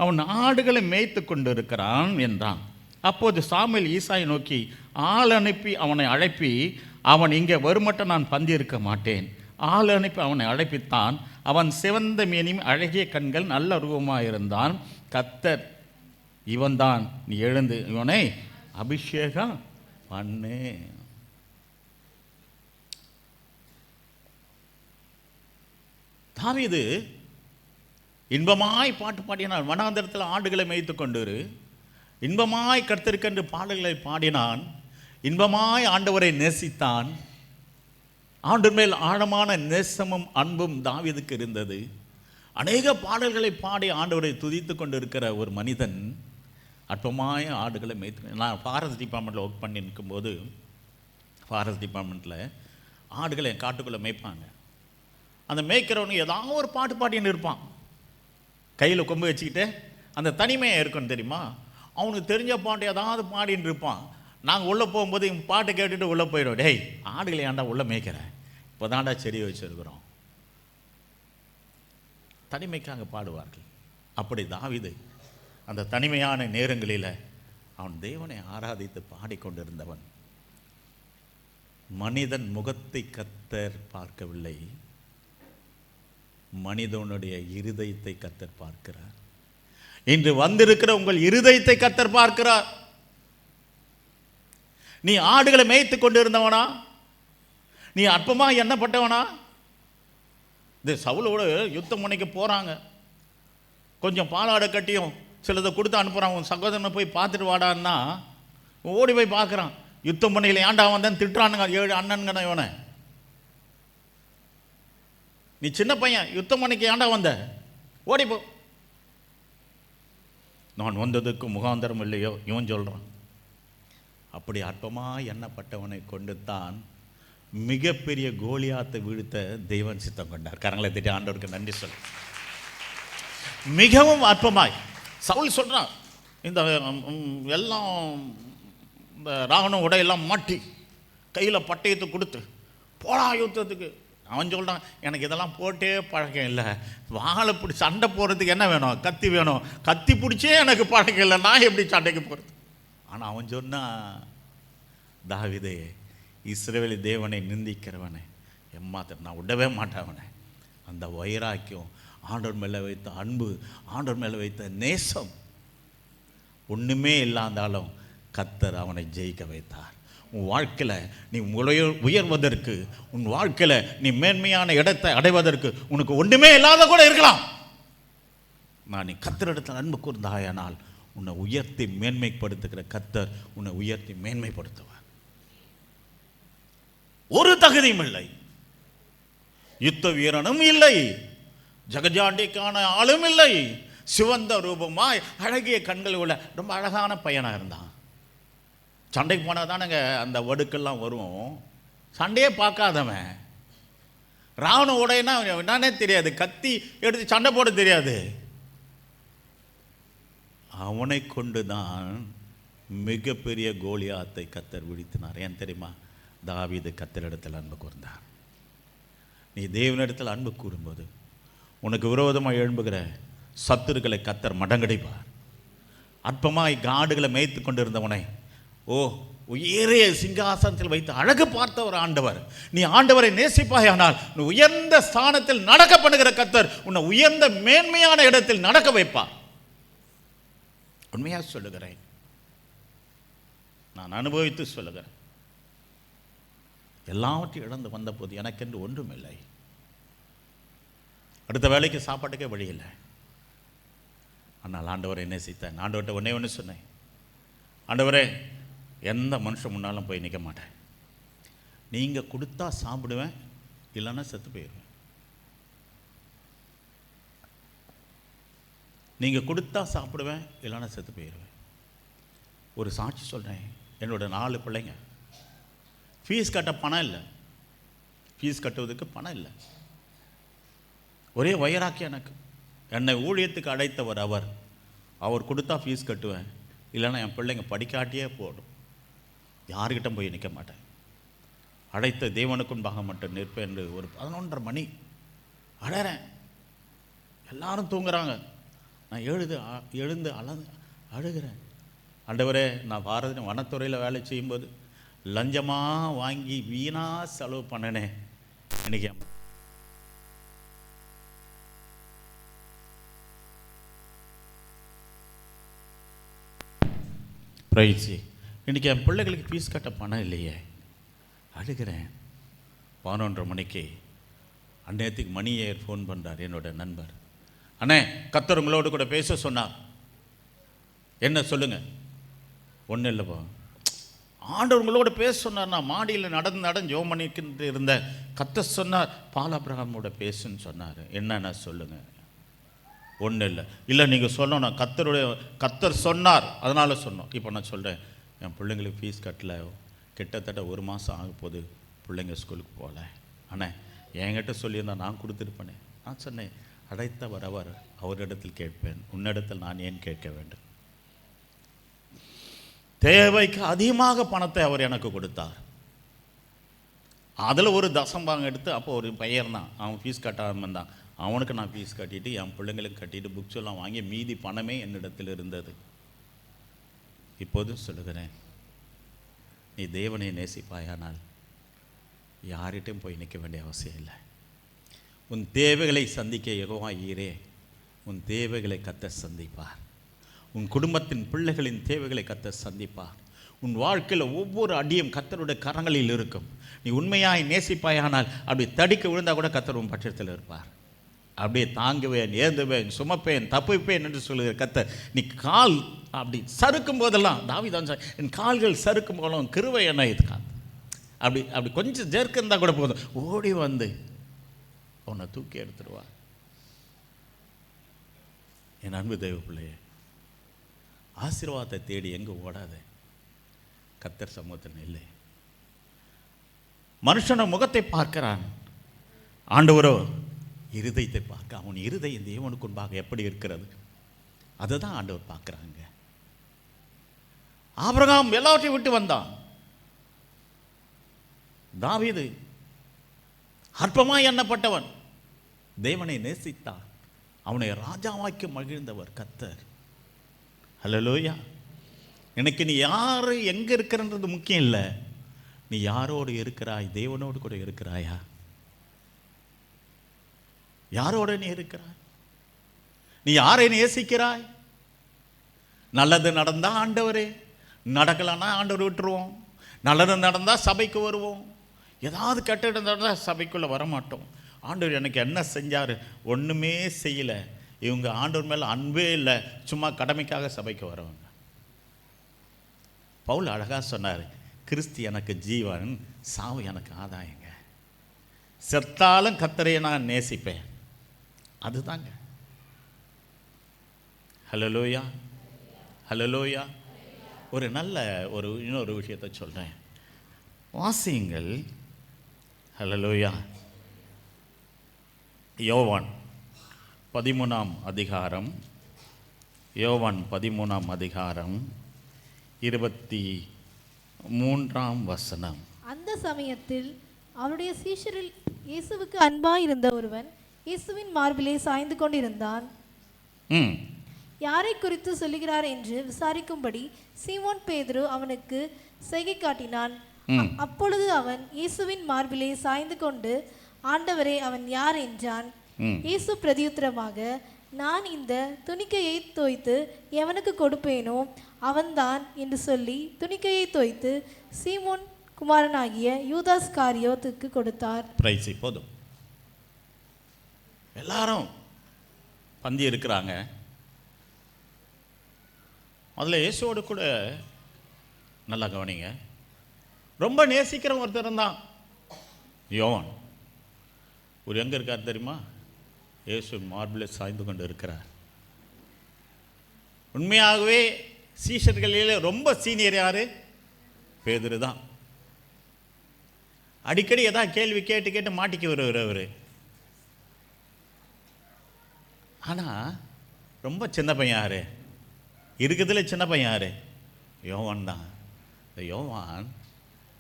அவன் ஆடுகளை மேய்த்து கொண்டு இருக்கிறான் என்றான். அப்போது சாமுவேல் ஈசாயை நோக்கி, ஆள் அனுப்பி அவனை அழைப்பி, அவன் இங்கே வருமட்டும் நான் பந்தி இருக்க மாட்டேன். ஆள் அனுப்பி அவனை அழைப்பித்தான். அவன் சிவந்த மேனியும் அழகிய கண்கள் நல்ல ரூபமாக இருந்தான். கர்த்தர், இவன்தான், நீ எழுந்து இவனை அபிஷேகம் பண்ணு. தாவீது இன்பமாய் பாட்டு பாடினான். வனாந்தரத்தில் ஆடுகளை மேய்த்து கொண்டு இன்பமாய் கர்த்தருக்கென்று பாடல்களை பாடினான். இன்பமாய் ஆண்டவரை நேசித்தான். ஆண்டவர் மேல் ஆழமான நேசமும் அன்பும் தாவீதுக்கு இருந்தது. அநேக பாடல்களை பாடி ஆண்டவரை துதித்து கொண்டு இருக்கிற ஒரு மனிதன் அற்பமாய ஆடுகளை மேய்த்து. நான் ஃபாரஸ்ட் டிபார்ட்மெண்ட்டில் ஒர்க் பண்ணி இருக்கும்போது, ஃபாரஸ்ட் டிபார்ட்மெண்ட்டில் ஆடுகளை காட்டுக்குள்ளே மேய்ப்பாங்க. அந்த மேய்க்கிறவனுக்கு ஏதாவது ஒரு பாட்டு பாடின்னு இருப்பான், கையில் கொம்பு வச்சுக்கிட்டு. அந்த தனிமையாக இருக்குன்னு தெரியுமா, அவனுக்கு தெரிஞ்ச பாட்டு ஏதாவது பாடின்னு இருப்பான். நாங்கள் உள்ளே போகும்போது இவன் பாட்டை கேட்டுட்டு உள்ளே போயிடும். டேய், ஆடுகளை ஏன்டா உள்ளே மேய்க்கிறேன், இப்போ தாண்டா செடி வச்சுருக்கிறோம். தனிமைக்காக பாடுவார்கள். அப்படி தாவீது அந்த தனிமையான நேரங்களில் அவன் தேவனை ஆராதித்து பாடிக்கொண்டிருந்தவன். மனிதன் முகத்தை கர்த்தர் பார்க்கவில்லை, மனிதனுடைய இருதயத்தை கர்த்தர் பார்க்கிறார். இன்று வந்திருக்கிற உங்கள் இருதயத்தை கர்த்தர் பார்க்கிறார். நீ ஆடுகளை மேய்த்து கொண்டிருந்தவனா? நீ அற்பமாக எண்ணப்பட்டவனா? இது சவுலோடு யுத்தம் பண்ணிக்க போகிறாங்க. கொஞ்சம் பாலாடை கட்டியும் சிலதை கொடுத்து அனுப்புகிறான். உன் சகோதரனை போய் பார்த்துட்டு வாடான்னா ஓடி போய் பார்க்குறான். யுத்தம் பண்ணியில் ஏன்டா வந்தேன்னு திட்டுறானுங்க 7 அண்ணனுங்கண்ணா. இவனை, நீ சின்ன பையன், யுத்தம் பண்ணிக்க ஏன்டா வந்த, ஓடிப்போ. நான் வந்ததுக்கு முகாந்தரம் இல்லையோ இவன் சொல்கிறான். அப்படி அற்பமாக எண்ணப்பட்டவனை கொண்டு தான் மிகப்பெரிய கோலியாத்தை வீழ்த்த தெய்வன் சித்தம் கொண்டார். கரங்களை திட்டி ஆண்டவருக்கு நன்றி சொல்ல. மிகவும் அற்பமாய் சவுல் சொல்கிறான். இந்த எல்லாம் இந்த ராவண உடையெல்லாம் மாட்டி கையில் பட்டயத்தை கொடுத்து, போடா யுத்தத்துக்கு, அவன் சொல்கிறான், எனக்கு இதெல்லாம் போட்டே பழக்கம் இல்லை, வாழை பிடிச்சி சண்டை போடுறதுக்கு என்ன வேணும், கத்தி வேணும், கத்தி பிடிச்சே எனக்கு பழக்கம் இல்லை, நான் எப்படி சண்டைக்கு போகிறது. ஆனால் அவன் சொன்னான், தாவீதே, இஸ்ரவேல் தேவனை நிந்திக்கிறவனே எம்மாத்திரம் நான் விடவே மாட்டேன் அவனை. அந்த வைராக்கியம், ஆண்டவர் மேலே வைத்த அன்பு, ஆண்டவர் மேலே வைத்த நேசம் ஒன்றுமே இல்லாந்தாலும் கர்த்தர் அவனை ஜெயிக்க வைத்தார். உன் வாழ்க்கையில் நீ உயர்வதற்கு, உன் வாழ்க்கையில் நீ மேன்மையான இடத்தை அடைவதற்கு உனக்கு ஒன்றுமே இல்லாத கூட இருக்கலாம். நான் நீ கர்த்தரிடத்தில் அன்பு கூர்ந்தாயானால் உன்னை உயர்த்தி மேன்மைப்படுத்துகிற கர்த்தர் உன்னை உயர்த்தி மேன்மைப்படுத்துவார். ஒரு தகுதியும் இல்லை, யுத்த வீரனும் இல்லை, ஜெகஜாண்டிக்கான ஆளும் இல்லை, சிவந்த ரூபமாய் அழகிய கண்கள் உள்ள ரொம்ப அழகான பையனாக இருந்தான். சண்டைக்கு போனால் தானேங்க அந்த வடுக்கெல்லாம் வரும். சண்டையே பார்க்காதவன், ராவண உடையனா என்னன்னே தெரியாது, கத்தி எடுத்து சண்டை போட தெரியாது. அவனை கொண்டு தான் மிகப்பெரிய கோலியாத்தை கர்த்தர் விழித்தினார். ஏன் தெரியுமா? தாவீது கர்த்தரிடத்தில் அன்பு கூர்ந்தார். நீ தேவனிடத்தில் அன்பு கூறும்போது உனக்கு விரோதமாக எழும்புகிற சத்துருக்களை கர்த்தர் மடங்கடிப்பார். அற்பமாய் காடுகளை மேய்த்து கொண்டிருந்தவனை உயரிய சிங்காசனத்தில் வைத்து அழகு பார்த்த ஒரு ஆண்டவர். நீ ஆண்டவரை நேசிப்பாயானால் நீ உயர்ந்த ஸ்தானத்தில் நடக்க பண்ணுகிற கர்த்தர் உன்னை உயர்ந்த மேன்மையான இடத்தில் நடக்க வைப்பார். உண்மையாக சொல்லுகிறேன், நான் அனுபவித்து சொல்லுகிறேன். எல்லாவற்றையும் இழந்து வந்த போது எனக்கென்று ஒன்றும் இல்லை. அடுத்த வேலைக்கு சாப்பாட்டுக்கே வழி இல்லை. ஆனால் ஆண்டவரை நேசித்தேன். ஆண்டவர்கிட்ட ஒன்னே ஒன்று சொன்னேன், ஆண்டவரே, எந்த மனுஷன் முன்னாலும் போய் நிற்க மாட்டேன், நீங்கள் கொடுத்தா சாப்பிடுவேன், இல்லைன்னா செத்து போயிடுவேன். நீங்கள் கொடுத்தா சாப்பிடுவேன், இல்லைன்னா செத்து போயிடுவேன். ஒரு சாட்சி சொல்கிறேன். என்னோட 4 பிள்ளைங்க, ஃபீஸ் கட்ட பணம் இல்லை, ஃபீஸ் கட்டுவதுக்கு பணம் இல்லை. ஒரே வைராக்கியம் எனக்கு. என்னை ஊழியத்துக்கு அழைத்தவர் அவர் கொடுத்தா ஃபீஸ் கட்டுவேன், இல்லைன்னா என் பிள்ளைங்க படிக்காட்டியே போடும், யாருக்கிட்ட போய் நிற்க மாட்டேன், அழைத்த தேவனுக்குன்பாக மட்டும் நிற்பேன் என்று ஒரு 11:30 மணி அழறேன். எல்லாரும் தூங்குறாங்க, நான் எழுந்து அழுகிறேன். ஆண்டவரே, நான் பாரதி வனத்துறையில் வேலை செய்யும்போது லஞ்சமாக வாங்கி வீணாக செலவு பண்ணினேன். இன்னைக்கு பிரைஸி, இன்றைக்கி என் பிள்ளைகளுக்கு ஃபீஸ் கட்ட பணம் இல்லையே, அழுகிறேன். 11:30 மணிக்கு அந்நேரத்துக்கு மணியர் ஃபோன் பண்ணுறார், என்னோட நண்பர். அண்ணே, கர்த்தர் உங்களோடு கூட பேச சொன்னார். என்ன சொல்லுங்கள்? ஒன்றும் இல்லைப்பா, ஆண்டவர் உங்களோட பேச சொன்னார். நான் மாடியில் நடந்து ஜெபம் பண்ணிக்கிட்டு இருந்தேன். கர்த்தர் சொன்னார், பால் ஆபிரகாமோட பேசுன்னு சொன்னார். என்னென்ன சொல்லுங்கள்? ஒன்றும் இல்லை நீங்கள் சொல்லணும், கர்த்தர் சொன்னார் அதனால் சொன்னோம். இப்போ நான் சொல்கிறேன், என் பிள்ளைங்களுக்கு ஃபீஸ் கட்டல, கிட்டத்தட்ட 1 மாதம் ஆக போது, பிள்ளைங்க ஸ்கூலுக்கு போகல. அண்ணே, என்கிட்ட சொல்லியிருந்தா நான் கொடுத்துருப்பேனே. நான் சொன்னேன், அழைத்தவர் அவரிடத்தில் கேட்பேன், உன்னிடத்தில் நான் ஏன் கேட்க வேண்டும்? தேவைக்கு அதிகமாக பணத்தை அவர் எனக்கு கொடுத்தார். அதில் ஒரு தசம்பாகம் எடுத்து, அப்போ ஒரு பையன் தான், அவன் ஃபீஸ் கட்டாமல் தான், அவனுக்கு நான் ஃபீஸ் கட்டிட்டு என் பிள்ளைங்களுக்கு கட்டிட்டு புக்ஸ் எல்லாம் வாங்கி மீதி பணமே என்னிடத்தில் இருந்தது. இப்போதும் சொல்லுகிறேன், நீ தேவனை நேசிப்பாயானால் யார்கிட்டையும் போய் நிற்க வேண்டிய அவசியம் இல்லை. உன் தேவைகளை சந்திக்க யெகோவா ஈரே, உன் தேவைகளை கர்த்தர் சந்திப்பார். உன் குடும்பத்தின் பிள்ளைகளின் தேவைகளை கர்த்தர் சந்திப்பார். உன் வாழ்க்கையில் ஒவ்வொரு அடியும் கர்த்தருடைய கரங்களில் இருக்கும். நீ உண்மையாய் நேசிப்பாயானால் அப்படி தடிக்க விழுந்தால் கூட கர்த்தர் உன் பட்சத்தில் இருப்பார். அப்படியே தாங்குவேன், ஏந்துவேன், சுமப்பேன், தப்பிப்பேன் என்று சொல்லுகிற கர்த்தர், நீ கால் அப்படி சறுக்கும் போதெல்லாம், தாவீது என் கால்கள் சறுக்கும் போதெல்லாம் கிருபை என்ன இதுக்கா, அப்படி கொஞ்சம் ஜெர்க்கு இருந்தால் கூட போதும், ஓடி வந்து உன்னை தூக்கி எடுத்துடுவார். என் அன்பு தெய்வ பிள்ளையே, ஆசீர்வாதத்தை தேடி எங்கே ஓடாத, கர்த்தர் சமூகத்தில் இல்லை. மனுஷன முகத்தை பார்க்கிறான், ஆண்டவரோ இருதயத்தை பார்க்க. அவன் இருதயம் தேவனுக்கு முன்பாக எப்படி இருக்கிறது, அதை தான் ஆண்டவர் பார்க்குறாங்க. ஆபிரகாம் எல்லாவற்றையும் விட்டு வந்தான். தாவீது அற்பமாய் எண்ணப்பட்டவன் தேவனை நேசித்தான், அவனை ராஜாவாக்கி மகிழ்ந்தவர் கர்த்தர். ஹல்லேலூயா. எனக்கு நீ யார் எங்கே இருக்கிறன்றது முக்கியம் இல்லை, நீ யாரோடு இருக்கிறாய்? தேவனோடு கூட இருக்கிறாயா? யாரோடு நீ இருக்கிறாய்? நீ யாரை நேசிக்கிறாய்? நல்லது நடந்தா ஆண்டவரே, நடக்கலன்னா ஆண்டவர் விட்டுருவோம். நல்லது நடந்தால் சபைக்கு வருவோம், ஏதாவது கெட்டது நடந்தால் சபைக்குள்ளே வரமாட்டோம். ஆண்டவர் எனக்கு என்ன செஞ்சார்? ஒன்றுமே செய்யலை. இவங்க ஆண்டவர் மேலே அன்பே இல்லை, சும்மா கடமைக்காக சபைக்கு வரவங்க. பவுல் அழகாக சொன்னார், கிறிஸ்து எனக்கு ஜீவன், சாவு எனக்கு ஆதாயங்க. செத்தாலும் கர்த்தரையை நான் நேசிப்பேன். அதுதாங்க. ஹல்லேலூயா, ஹல்லேலூயா. ஒரு நல்ல இன்னொரு விஷயத்தை சொல்கிறேன், வாசியுங்கள். ஹல்லேலூயா. யோவான் 13ஆம் அதிகாரம், யோவான் 13ஆம் அதிகாரம் 23ஆம் வசனம். அந்த சமயத்தில் அவருடைய சீஷரில் இயேசுவுக்கு அன்பாய் இருந்த ஒருவன் இயேசுவின் மார்பிலே சாய்ந்து கொண்டிருந்தான். யாரை குறித்து சொல்லுகிறார் என்று விசாரிக்கும்படி சீமோன் பேதுரு அவனுக்கு செய்கை காட்டினான். அப்பொழுது அவன் இயேசுவின் மார்பிலே சாய்ந்து கொண்டு, ஆண்டவரே, அவன் யார் என்றான். இயேசு பிரதியுத்தரமாக, நான் இந்த துணிக்கையை தோய்த்து எவனுக்கு கொடுப்பேனோ அவன்தான் என்று சொல்லி துணிக்கையை தோய்த்து சீமோன் குமாரனாகிய யூதாஸ் காரியோத்துக்கு கொடுத்தார். பிரைஸ். போதும், எல்லாரும் பந்தி இருக்கிறாங்க. அதில் இயேசுவோடு கூட நல்லா கவனிங்க, ரொம்ப நேசிக்கிற ஒருத்தர் தான் யோவான். ஒரு எங்கே இருக்கார் தெரியுமா? இயேசு மார்பில் சாய்ந்து கொண்டு இருக்கிறார். உண்மையாகவே சீஷர்களில் ரொம்ப சீனியர் யாரு? பேதுரு தான். அடிக்கடி ஏதாவது கேள்வி கேட்டு கேட்டு மாட்டிக்கு வருவார் அவர். ஆனால் ரொம்ப சின்ன பையன் யாரு? இருக்கிறதுல சின்ன பையன் யாரு? யோவான் தான். இந்த யோவான்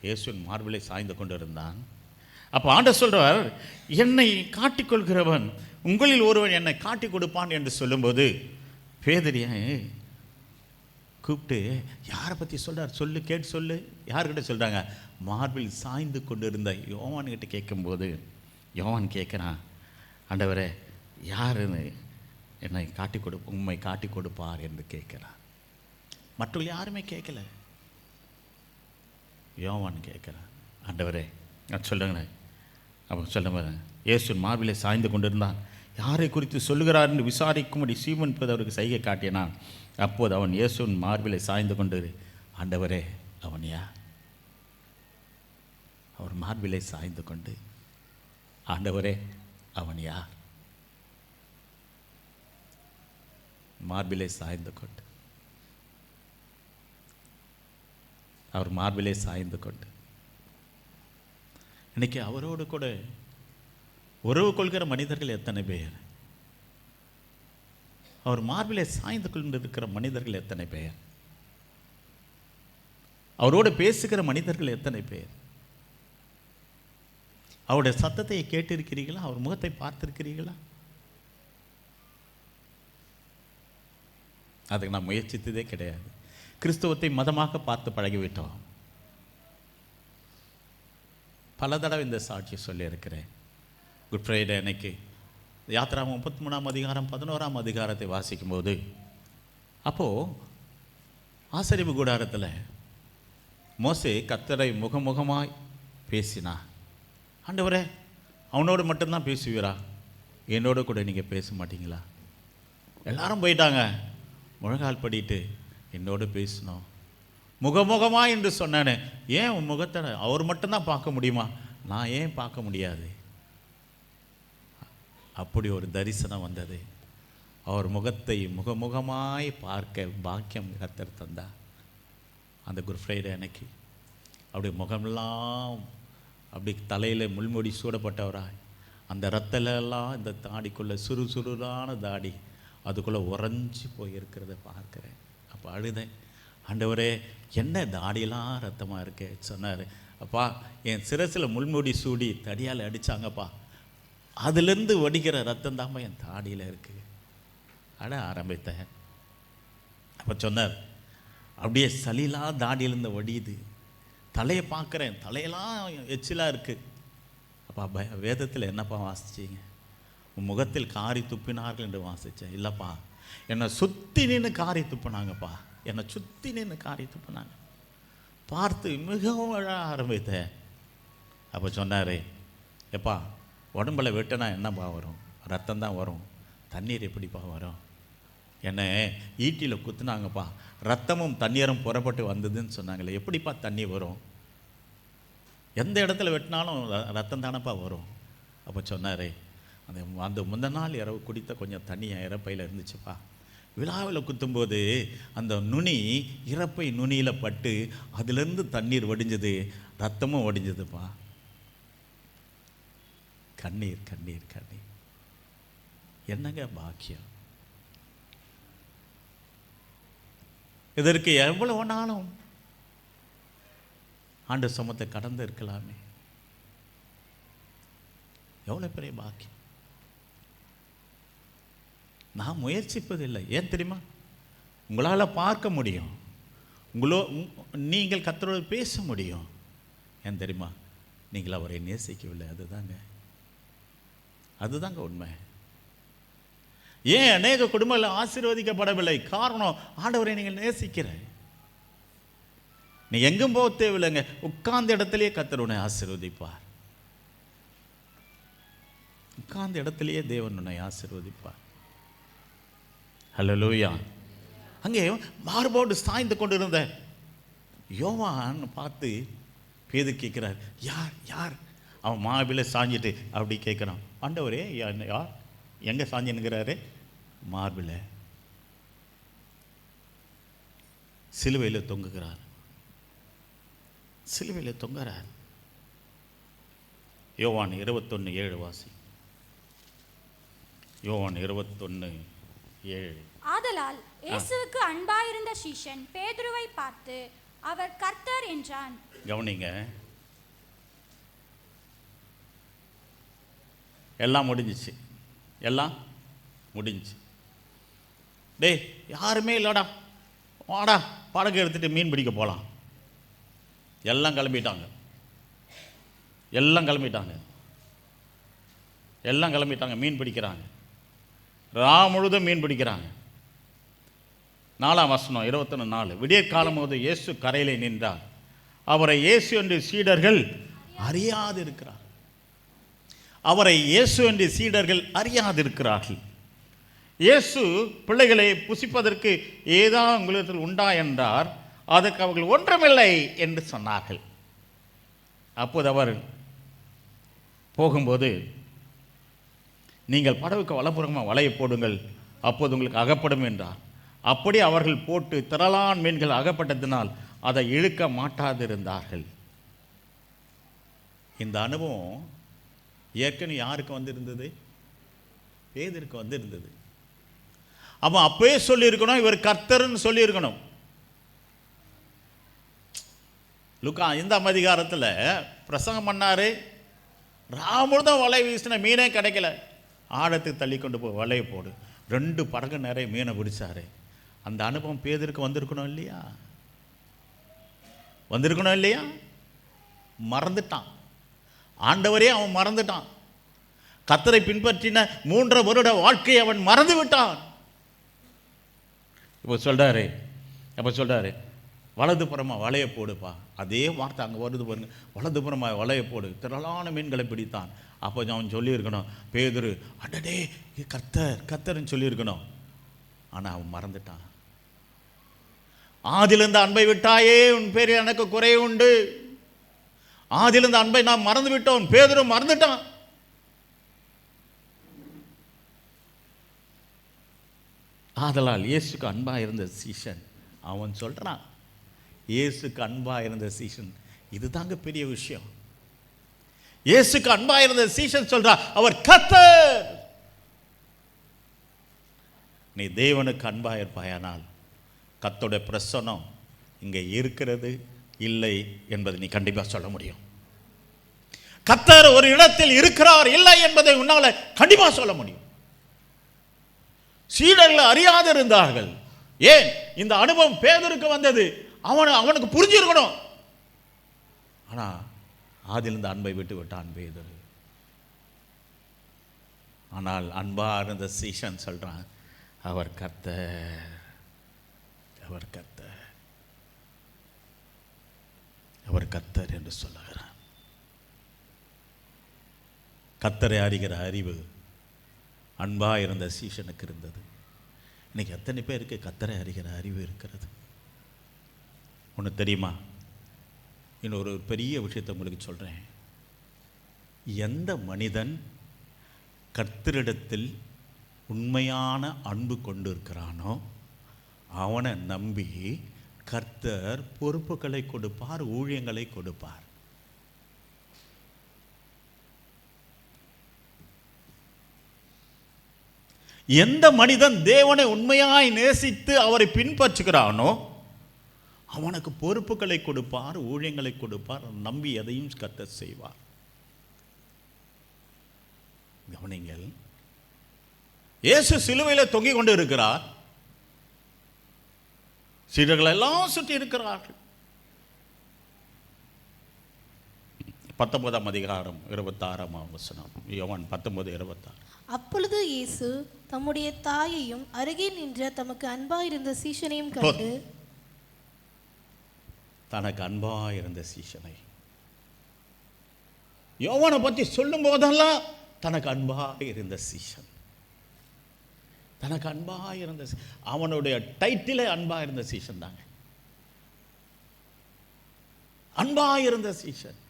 இயேசுவின் மார்பிலை சாய்ந்து கொண்டு இருந்தான். அப்போ ஆண்டவர் சொல்றார், என்னை காட்டிக்கொள்கிறவன் உங்களில் ஒருவன் என்னை காட்டி கொடுப்பான் என்று சொல்லும்போது பேதுருவை கூப்பிட்டு யாரை பற்றி சொல்கிறார்? சொல்லு, கேட்டு சொல்லு. யார்கிட்ட சொல்கிறாங்க? மார்பில் சாய்ந்து கொண்டு இருந்த யோவான்கிட்ட கேட்கும்போது யோவான் கேட்குறான், ஆண்டவரே, யாருன்னு என்னை உண்மை காட்டி கொடுப்பார் என்று கேட்குறான். மற்றவர்கள் யாருமே கேட்கல, யோவான் கேட்குறான். ஆண்டவரே, நான் சொல்லுங்களேன். அப்போ சொல்ல இயேசு மார்பிலே சாய்ந்து கொண்டிருந்தான். யாரை குறித்து சொல்லுகிறார் என்று விசாரிக்கும்படி சீமோன் அவருக்கு செய்கை காட்டினான். அப்போது அவன் இயேசுவின் மார்பிலே சாய்ந்து கொண்டு, ஆண்டவரே, அவன் யார்? அவர் மார்பிலே சாய்ந்து கொண்டு, ஆண்டவரே, அவன் யார்? மார்பிலே சாய்ந்து கொண்டு, அவர் மார்பிலே சாய்ந்து கொண்டு, இன்னைக்கு அவரோடு கூட உறவு கொள்கிற மனிதர்கள் எத்தனை பேர்? அவர் மார்பிலே சாய்ந்து கொண்டு இருக்கிற மனிதர்கள் எத்தனை பேர்? அவரோடு பேசுகிற மனிதர்கள் எத்தனை பேர்? அவருடைய சத்தத்தை கேட்டிருக்கிறீர்களா? அவர் முகத்தை பார்த்திருக்கிறீர்களா? அதுக்கு நான் முயற்சித்ததே கிடையாது. கிறிஸ்துவத்தை மதமாக பார்த்து பழகிவிட்டோம். பல தடவை இந்த சாட்சி சொல்லியிருக்கிறேன். குட் ஃப்ரைடே அன்னைக்கு யாத்ரா 33ஆம் அதிகாரம் 11ஆம் அதிகாரத்தை வாசிக்கும்போது, அப்போது ஆசரிப்பு கூடாரத்தில் மோசே கர்த்தரை முகமுகமாய் பேசினா. ஆண்டவரே, அவனோடு மட்டும்தான் பேசுவீரா? என்னோட கூட நீங்கள் பேச மாட்டீங்களா? எல்லாரும் போயிட்டாங்க, முழங்கால் படிட்டு என்னோடு பேசணும். முகமுகமாக என்று சொன்னானே, ஏன் உன் முகத்தை அவர் மட்டும்தான் பார்க்க முடியுமா? நான் ஏன் பார்க்க முடியாது? அப்படி ஒரு தரிசனம் வந்தது. அவர் முகத்தை முகமுகமாய் பார்க்க பாக்கியம் கர்த்தர் தந்தா. அந்த குட் ஃப்ரைடே அன்னைக்கு அப்படி முகமெல்லாம் அப்படி தலையில் முள்முடி சூடப்பட்டவராய், அந்த ரத்தலெல்லாம் இந்த தாடிக்குள்ளே சுறுசுறுரான தாடி அதுக்குள்ளே உறைஞ்சி போயிருக்கிறத பார்க்குறேன். அப்போ அழுதேன், ஆண்டவரே, என்ன தாடியெல்லாம் ரத்தமாக இருக்கே சொன்னார். அப்பா என் சிரசில் முள்முடி சூடி தடியால் அடித்தாங்கப்பா, அதுலேருந்து வடிக்கிற ரத்தம் தான்ப்பா என் தாடியில் இருக்குது அட ஆரம்பித்தேன். அப்போ சொன்னார், அப்படியே சளிலாம் தாடியிலேருந்து வடியுது, தலையை பார்க்குறேன், தலையெல்லாம் எச்சிலாக இருக்குது. அப்பா வேதத்தில் என்னப்பா வாசிச்சிங்க? உன் முகத்தில் காரி துப்பினார்கள் என்று வாசித்தேன். இல்லைப்பா, என்னை சுற்றி நின்று காரி துப்புனாங்கப்பா, என்னை சுற்றி நின்று காரி துப்புனாங்க. பார்த்து மிகவும் அழ ஆரம்பித்தேன். அப்போ சொன்னார், எப்பா உடம்புல வெட்டினா என்னப்பா வரும்? ரத்தம் தான் வரும், தண்ணீர் எப்படிப்பா வரும்? என்னை ஈட்டியில் குத்துனாங்கப்பா, ரத்தமும் தண்ணீரும் புறப்பட்டு வந்ததுன்னு சொன்னாங்களே, எப்படிப்பா தண்ணி வரும்? எந்த இடத்துல வெட்டினாலும் ரத்தம் தானப்பா வரும். அப்போ சொன்னார், அந்த முந்தின நாள் இரவு குடித்த கொஞ்சம் தண்ணி என் இறப்பையில் இருந்துச்சுப்பா, விழாவில் குத்தும்போது அந்த நுனி இறப்பை நுனியில் பட்டு அதுலேருந்து தண்ணீர் வடிஞ்சது, ரத்தமும் வடிஞ்சதுப்பா. கண்ணீர் கண்ணீர் கண்ணீர், என்னங்க பாக்கியம்! இதற்கு எவ்வளவு வேணாலும் ஆண்டு சமத்தை கடந்து இருக்கலாமே. எவ்வளோ பெரிய பாக்கியம்! நான் முயற்சிப்பதில்லை. ஏன் தெரியுமா? உங்களால் பார்க்க முடியும், நீங்கள் கர்த்தரோடு பேச முடியும். ஏன் தெரியுமா? நீங்கள் அவரை நேசிக்கவில்லை. அதுதாங்க உண்மை. ஏன் அநேக குடும்பங்கள் ஆசீர்வதிக்கப்படவில்லை? காரணம், ஆண்டவரை நீங்கள் நேசிக்கிற. நீ எங்கும் போக தேவையில்லைங்க, உட்கார்ந்த இடத்திலேயே கர்த்தர் உன்னை ஆசீர்வதிப்பார். உட்கார்ந்த இடத்திலேயே தேவன் உன்னை ஆசீர்வதிப்பார். ஹல்லேலூயா. அங்கே மார்போடு சாய்ந்து கொண்டிருந்த யோவான் பார்த்து பேதுரு கேட்கிறார், யார் யார்? அவன் மார்பில் சாஞ்சிட்டு அப்படி கேட்குறான், ஆண்டவரே யார்? எங்கே சாஞ்சினுங்கிறாரு? மார்பில். சிலுவையில் தொங்குகிறார், சிலுவையில் தொங்குகிறார். யோவான் 21:7 வாசி. யோவான் 21:7. ஆதலால் இயேசுவுக்கு அன்பாயிருந்த சீஷன் பேதுருவை பார்த்து அவர் கர்த்தர் என்றான். கவனிங்க, எல்லாம் முடிஞ்சிச்சு, எல்லாம் முடிஞ்சிச்சு. டேய் யாருமே இல்லைடா, வாடா படகு எடுத்துகிட்டு மீன் பிடிக்க போகலாம். எல்லாம் கிளம்பிட்டாங்க, எல்லாம் கிளம்பிட்டாங்க, எல்லாம் கிளம்பிட்டாங்க. மீன் பிடிக்கிறாங்க, முழுதும் மீன் பிடிக்கிறாங்க. 4ஆம் வசனம் 21:4. விடியற் காலம் போது இயேசு கரையிலே நின்றார், அவரை இயேசு என்று சீடர்கள் அறியாது இருக்கிறார். அவரை இயேசு என்று சீடர்கள் அறியாதிருக்கிறார்கள். இயேசு பிள்ளைகளை புசிப்பதற்கு ஏதாவது உங்களிடத்தில் உண்டா என்றார். அதற்கு அவர்கள் ஒன்றுமில்லை என்று சொன்னார்கள். அப்போது அவர் போகும்போது, நீங்கள் படவுக்கு வலப்புறமாக வலையை போடுங்கள், அப்போது உங்களுக்கு அகப்படும் என்றார். அப்படி அவர்கள் போட்டு திரளான் மீன்கள் அகப்பட்டதினால் அதை இழுக்க மாட்டாதிருந்தார்கள். இந்த அனுபவம் ஏற்கனவே யாருக்கு வந்திருந்தது? பேதுருக்கு வந்திருந்தது. அவன் அப்பவே சொல்லியிருக்கணும், இவர் கர்த்தர்னு சொல்லியிருக்கணும். லூக்கா 5ஆம் அதிகாரத்தில் பிரசங்கம் பண்ணாரு, ராமுழுதும் வலை வீசின மீனே கிடைக்கல, ஆழத்துக்கு தள்ளி கொண்டு போய் வலையை போடு, 2 படகு நிறைய மீனை பிடிச்சாரு. அந்த அனுபவம் பேதுருக்கு வந்திருக்கணும் இல்லையா? வந்திருக்கணும் இல்லையா? மறந்துட்டான், ஆண்டவரே அவன் மறந்துட்டான். கர்த்தரை பின்பற்றின 3 வருட வாழ்க்கையை அவன் மறந்து விட்டான். இப்போ சொல்றாரு வலதுபுறமாக வலையை போடுப்பா. அதே வார்த்தை அங்கே வருது பாருங்க, வலதுபுறமாக வலையை போடு, திரளான மீன்களை பிடித்தான். அப்போ அவன் சொல்லியிருக்கணும், பேதுரு அடடே கர்த்தர்ன்னு சொல்லியிருக்கணும். ஆனால் அவன் மறந்துட்டான். ஆதிலிருந்து அன்பை விட்டாயே, உன் பேரில் எனக்கு குறை உண்டு. ஆதிலிருந்து அன்பை நாம் மறந்து விட்டோம், பேதுரு மறந்துட்டான். ஆதலால் இயேசுக்கு அன்பாக இருந்த சீஷன் அவன் சொல்கிறான், இயேசுக்கு அன்பாக இருந்த சீஷன், இதுதாங்க பெரிய விஷயம். இயேசுக்கு அன்பாக இருந்த சீஷன் சொல்றா, அவர் கர்த்தர். நீ தேவனுக்கு அன்பாக இருப்பாயானால் கர்த்தருடைய பிரசன்னம் இங்கே இருக்கிறது, இல்லை என்பதை நீ கண்டிப்பாக சொல்ல முடியும். கர்த்தர் ஒரு இடத்தில் இருக்கிறார் இல்லை என்பதை உன்னால கண்டிப்பாக சொல்ல முடியும். சீடர்கள் அறியாது இருந்தார்கள். ஏன் இந்த அனுபவம் பேதுருக்கு வந்தது? அவனுக்கு புரிஞ்சிருக்கணும். ஆனா ஆதிலிருந்து அன்பை விட்டு விட்டான் பேதுரு. ஆனால் அன்பா இருந்த சீஷன் சொல்றான், அவர் கர்த்தர், அவர் கர்த்தர், அவர் கர்த்தர் என்று சொல்லுகிறான். கர்த்தரை அறிகிற அறிவு அன்பா இருந்த சீஷனுக்கு இருந்தது. இன்னைக்கு எத்தனை பேருக்கு கர்த்தரை அறிகிற அறிவு இருக்கிறது? ஒன்று தெரியுமா? இன்னொரு பெரிய விஷயத்தை உங்களுக்கு சொல்கிறேன். எந்த மனிதன் கர்த்தரிடத்தில் உண்மையான அன்பு கொண்டு இருக்கிறானோ அவனை நம்பி கர்த்தர் பொறுப்புகளை கொடுப்பார், ஊழியங்களை கொடுப்பார். எந்த மனிதன் தேவனை உண்மையாய் நேசித்து அவரை பின்பற்றுகிறானோ அவனுக்கு பொறுப்புகளை கொடுப்பார், ஊழியங்களை கொடுப்பார். நம்பி எதையும் கர்த்தர் செய்வார். கவனிங்கள், இயேசு சிலுவையில் தொங்கிக் கொண்டு இருக்கிறார். சீடர்கள் எல்லாம் சுற்றி இருக்கிறார்கள். 19ஆம் அதிகாரம் 26ஆம் வசனம், யோவான் 19:26. அப்பொழுது இயேசு தம்முடைய தாயையும் அருகே நின்ற தமக்கு அன்பாயிருந்த சீஷனையும் கண்டு, தனக்கு அன்பாயிருந்த சீஷனை, யோவானை பற்றி சொல்லும் போதெல்லாம் தனக்கு அன்பாக இருந்த சீஷன், தனக்கு அன்பாக இருந்த, அவனுடைய டைட்டிலே அன்பாக இருந்த சீஷன் தாங்க. அன்பாக இருந்த சீஷன்.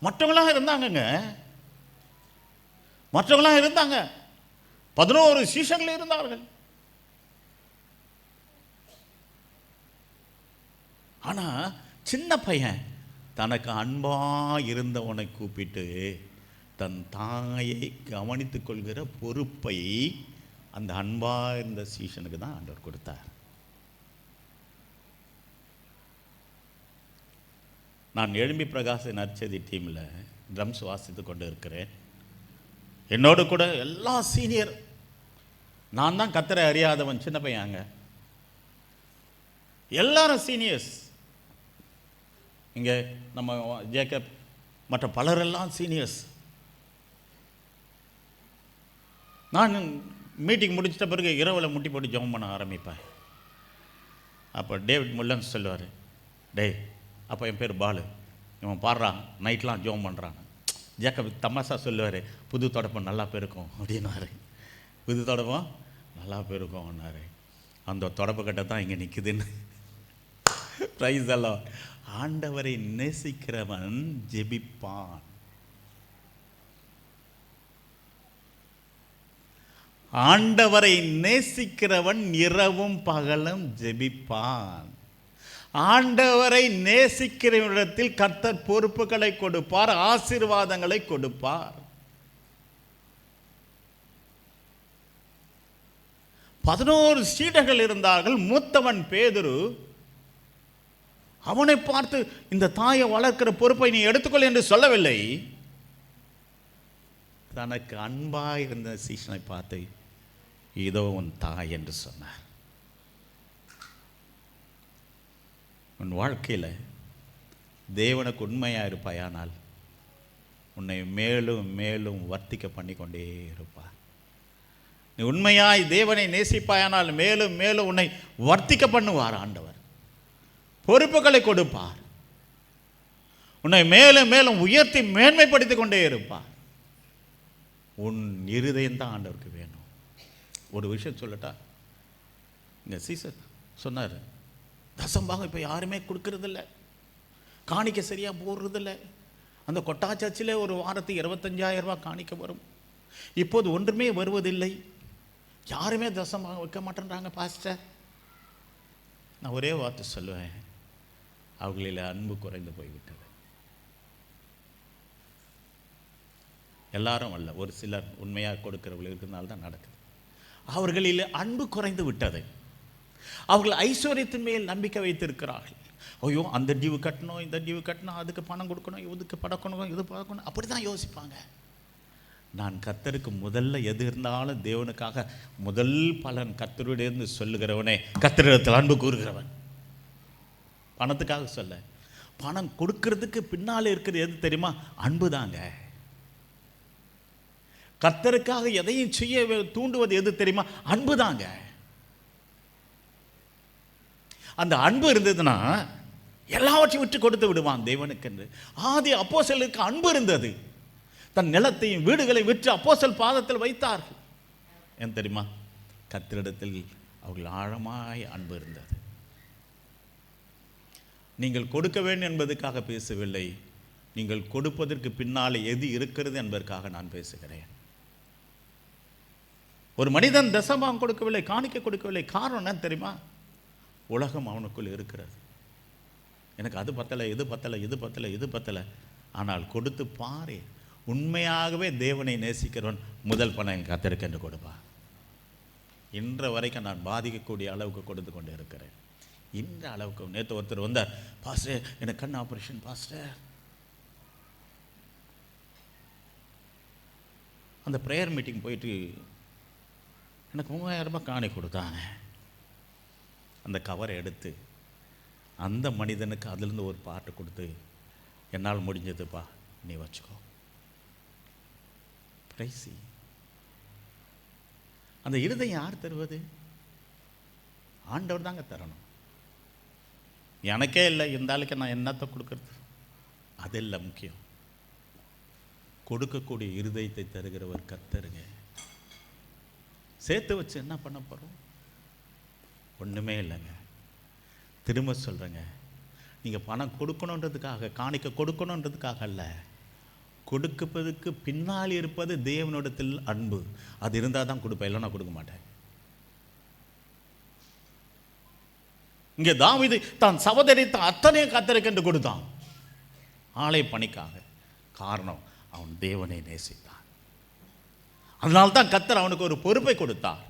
மற்றவங்களாம் இருந்தாங்கங்க, மற்றவங்களாம் இருந்தாங்க. 11 சீஷர்கள் இருந்தார்கள். ஆனா சின்ன பையன் தனக்கு அன்பா இருந்தவனை கூப்பிட்டு தன் தாயை கவனித்துக் கொள்கிற பொறுப்பை அந்த அன்பா இருந்த சீஷனுக்கு தான் ஆண்டவர் கொடுத்தார். நான் எழும்பி பிரகாச நற்செய்தி டீமில் ட்ரம்ஸ் வாசித்து கொண்டு இருக்கிறேன். என்னோடு கூட எல்லா சீனியர். நான் தான் கர்த்தரை அறியாதவன், சின்ன பையங்க. எல்லாரும் சீனியர்ஸ். இங்கே நம்ம ஜேக்கப் மற்ற பலரெல்லாம் சீனியர்ஸ். நான் மீட்டிங் முடிச்சிட்ட பிறகு இரவில் முட்டி போட்டு ஜெபம் பண்ண ஆரம்பிப்பேன். அப்போ டேவிட் முல்லன் சொல்லுவார், டேய், அப்போ என் பேர் பாலு, இவன் பாடுறான், நைட்லாம் ஜெபம் பண்ணுறான். ஜேக்கப் தமாசா சொல்லுவார், புது தொடப்பம் நல்லா பெருக்கும் அப்படின்னாரு. புது தொடப்பம் நல்லா பெருக்கும்னாரு. அந்த தொடப்பக்கட்டை தான் இங்கே நிற்குதுன்னு. பிரைஸ் எல்லாம். ஆண்டவரை நேசிக்கிறவன் ஜெபிப்பான். ஆண்டவரை நேசிக்கிறவன் இரவும் பகலும் ஜெபிப்பான். ஆண்டவரை நேசிக்கிற இடத்தில் கர்த்தர் பொறுப்புகளை கொடுப்பார், ஆசீர்வாதங்களை கொடுப்பார். 11 சீடர்கள் இருந்தார்கள். மூத்தவன் பேதுரு. அவனை பார்த்து இந்த தாயை வளர்க்கிற பொறுப்பை நீ எடுத்துக்கொள் என்று சொல்லவில்லை. தனக்கு அன்பாய் இருந்த சீஷனை பார்த்து இதோ உன் தாய் என்று சொன்னார். உன் வாழ்க்கையில் தேவனுக்கு உண்மையாக இருப்பாயானால் உன்னை மேலும் மேலும் வர்த்திக்க பண்ணி கொண்டே இருப்பார். நீ உண்மையாய் தேவனை நேசிப்பாயானால் மேலும் மேலும் உன்னை வர்த்திக்க பண்ணுவார் ஆண்டவர். பொறுப்புகளை கொடுப்பார். உன்னை மேலும் மேலும் உயர்த்தி மேன்மைப்படுத்தி கொண்டே இருப்பார். உன் இருதயம் தான் ஆண்டவருக்கு வேணும். ஒரு விஷயம் சொல்லட்டா, இங்கே சீசர் சொன்னார், தசம்பாகம் இப்போ யாருமே கொடுக்கறதில்ல, காணிக்க சரியாக போடுறதில்ல. அந்த கொட்டாச்சர்ச்சில் ஒரு வாரத்துக்கு 25,000 ரூபாய் காணிக்க வரும். இப்போது ஒன்றுமே வருவதில்லை. யாருமே தசம்பாகம் வைக்க மாட்டேன்றாங்க பாஸ்டர். நான் ஒரே வார்த்தை சொல்லுவேன், அவர்களில் அன்பு குறைந்து போய்விட்டது. எல்லாரும் அல்ல, ஒரு சிலர் உண்மையாக கொடுக்கிறவர்கள் இருக்கிறதுனால தான் நடக்குது. அவர்களில் அன்பு குறைந்து விட்டது. அவர்கள் ஐஸ்வர்யத்தின் மேல் நம்பிக்கை வைத்திருக்கிறார்கள். ஐயோ, அந்த டியூ கட்டணும், இந்த டியூ கட்டணும், அதுக்கு பணம் கொடுக்கணும், இதுக்கு படக்கணும், இது பார்க்கணும், அப்படி தான் யோசிப்பாங்க. நான் கர்த்தருக்கு முதல்ல எது இருந்தாலும் தேவனுக்காக முதல் பலன் கர்த்தருடையது சொல்லுகிறவனே கர்த்தரிடத்தில் அன்பு கூறுகிறவன். பணத்துக்காக சொல்ல, பணம் கொடுக்கறதுக்கு பின்னால் இருக்கிறது எது தெரியுமா? அன்பு தாங்க. கர்த்தருக்காக எதையும் செய்ய தூண்டுவது எது தெரியுமா? அன்பு தாங்க. அந்த அன்பு இருந்ததுன்னா எல்லாவற்றையும் விட்டு கொடுத்து விடுவான் தேவனுக்கென்று. ஆதி அப்போஸ்தலருக்கு அன்பு இருந்தது. தன் நிலத்தையும் வீடுகளை விற்று அப்போஸ்தலர் பாதத்தில் வைத்தார்கள். ஏன் தெரியுமா? கர்த்தரிடத்தில் அவர்கள் ஆழமாய் அன்பு இருந்தது. நீங்கள் கொடுக்க வேண்டும் என்பதற்காக பேசவில்லை, நீங்கள் கொடுப்பதற்கு பின்னாலே எது இருக்கிறது என்பதற்காக நான் பேசுகிறேன். ஒரு மனிதன் தசமபாகம் கொடுக்கவில்லை, காணிக்க கொடுக்கவில்லை, காரணம் என்ன தெரியுமா? உலகம் அவனுக்குள் இருக்கிறது. எனக்கு அது பத்தலை, இது பத்தலை, இது பத்தலை, இது பத்தலை. ஆனால் கொடுத்து பாரு, உண்மையாகவே தேவனை நேசிக்கிறவன் முதல் பணம் கர்த்தருக்கு என்று கொடுப்பான். இன்ற வரைக்கும் நான் பாதிக்கக்கூடிய அளவுக்கு கொடுத்து கொண்டு இருக்கிறேன். இந்த அளவுக்கு. நேற்று ஒருத்தர் வந்தார், பாஸ்டர் எனக்கு கண் ஆப்ரேஷன் பாஸ்டர். அந்த ப்ரேயர் மீட்டிங் போயிட்டு எனக்கு 3000 ரூபாய் காணி கொடுத்தாங்க. அந்த கவரை எடுத்து அந்த மனிதனுக்கு அதிலிருந்து ஒரு பாட்டு கொடுத்து, என்னால் முடிஞ்சதுப்பா நீ வச்சுக்கோ. பிரைசி. அந்த இருதயம் யார் தருவது? ஆண்டவர் தாங்க தரணும். எனக்கே இல்லை, இந்த ஆளுக்கு நான் என்னத்தை கொடுக்கறது? அது இல்லை முக்கியம். கொடுக்கக்கூடிய இருதயத்தை தருகிறவர் கர்த்தருங்க. சேர்த்து வச்சு என்ன பண்ண போகிறோம்? ஒன்றுமே இல்லைங்க. திரும்ப சொல்கிறேங்க, நீங்கள் பணம் கொடுக்கணுன்றதுக்காக, காணிக்க கொடுக்கணுன்றதுக்காக அல்ல, கொடுப்பதுக்கு பின்னால் இருப்பது தேவனிடத்தில் அன்பு. அது இருந்தால் தான் கொடுப்பேன், இல்லைன்னா கொடுக்க மாட்டேன். இங்கே தாவீது தான் சகோதரித்த அத்தனையும் கர்த்தருக்கு என்று கொடுத்தான், ஆலய பணிக்காக. காரணம், அவன் தேவனை நேசித்தான். அதனால்தான் கர்த்தர் அவனுக்கு ஒரு பொறுப்பை கொடுத்தார்.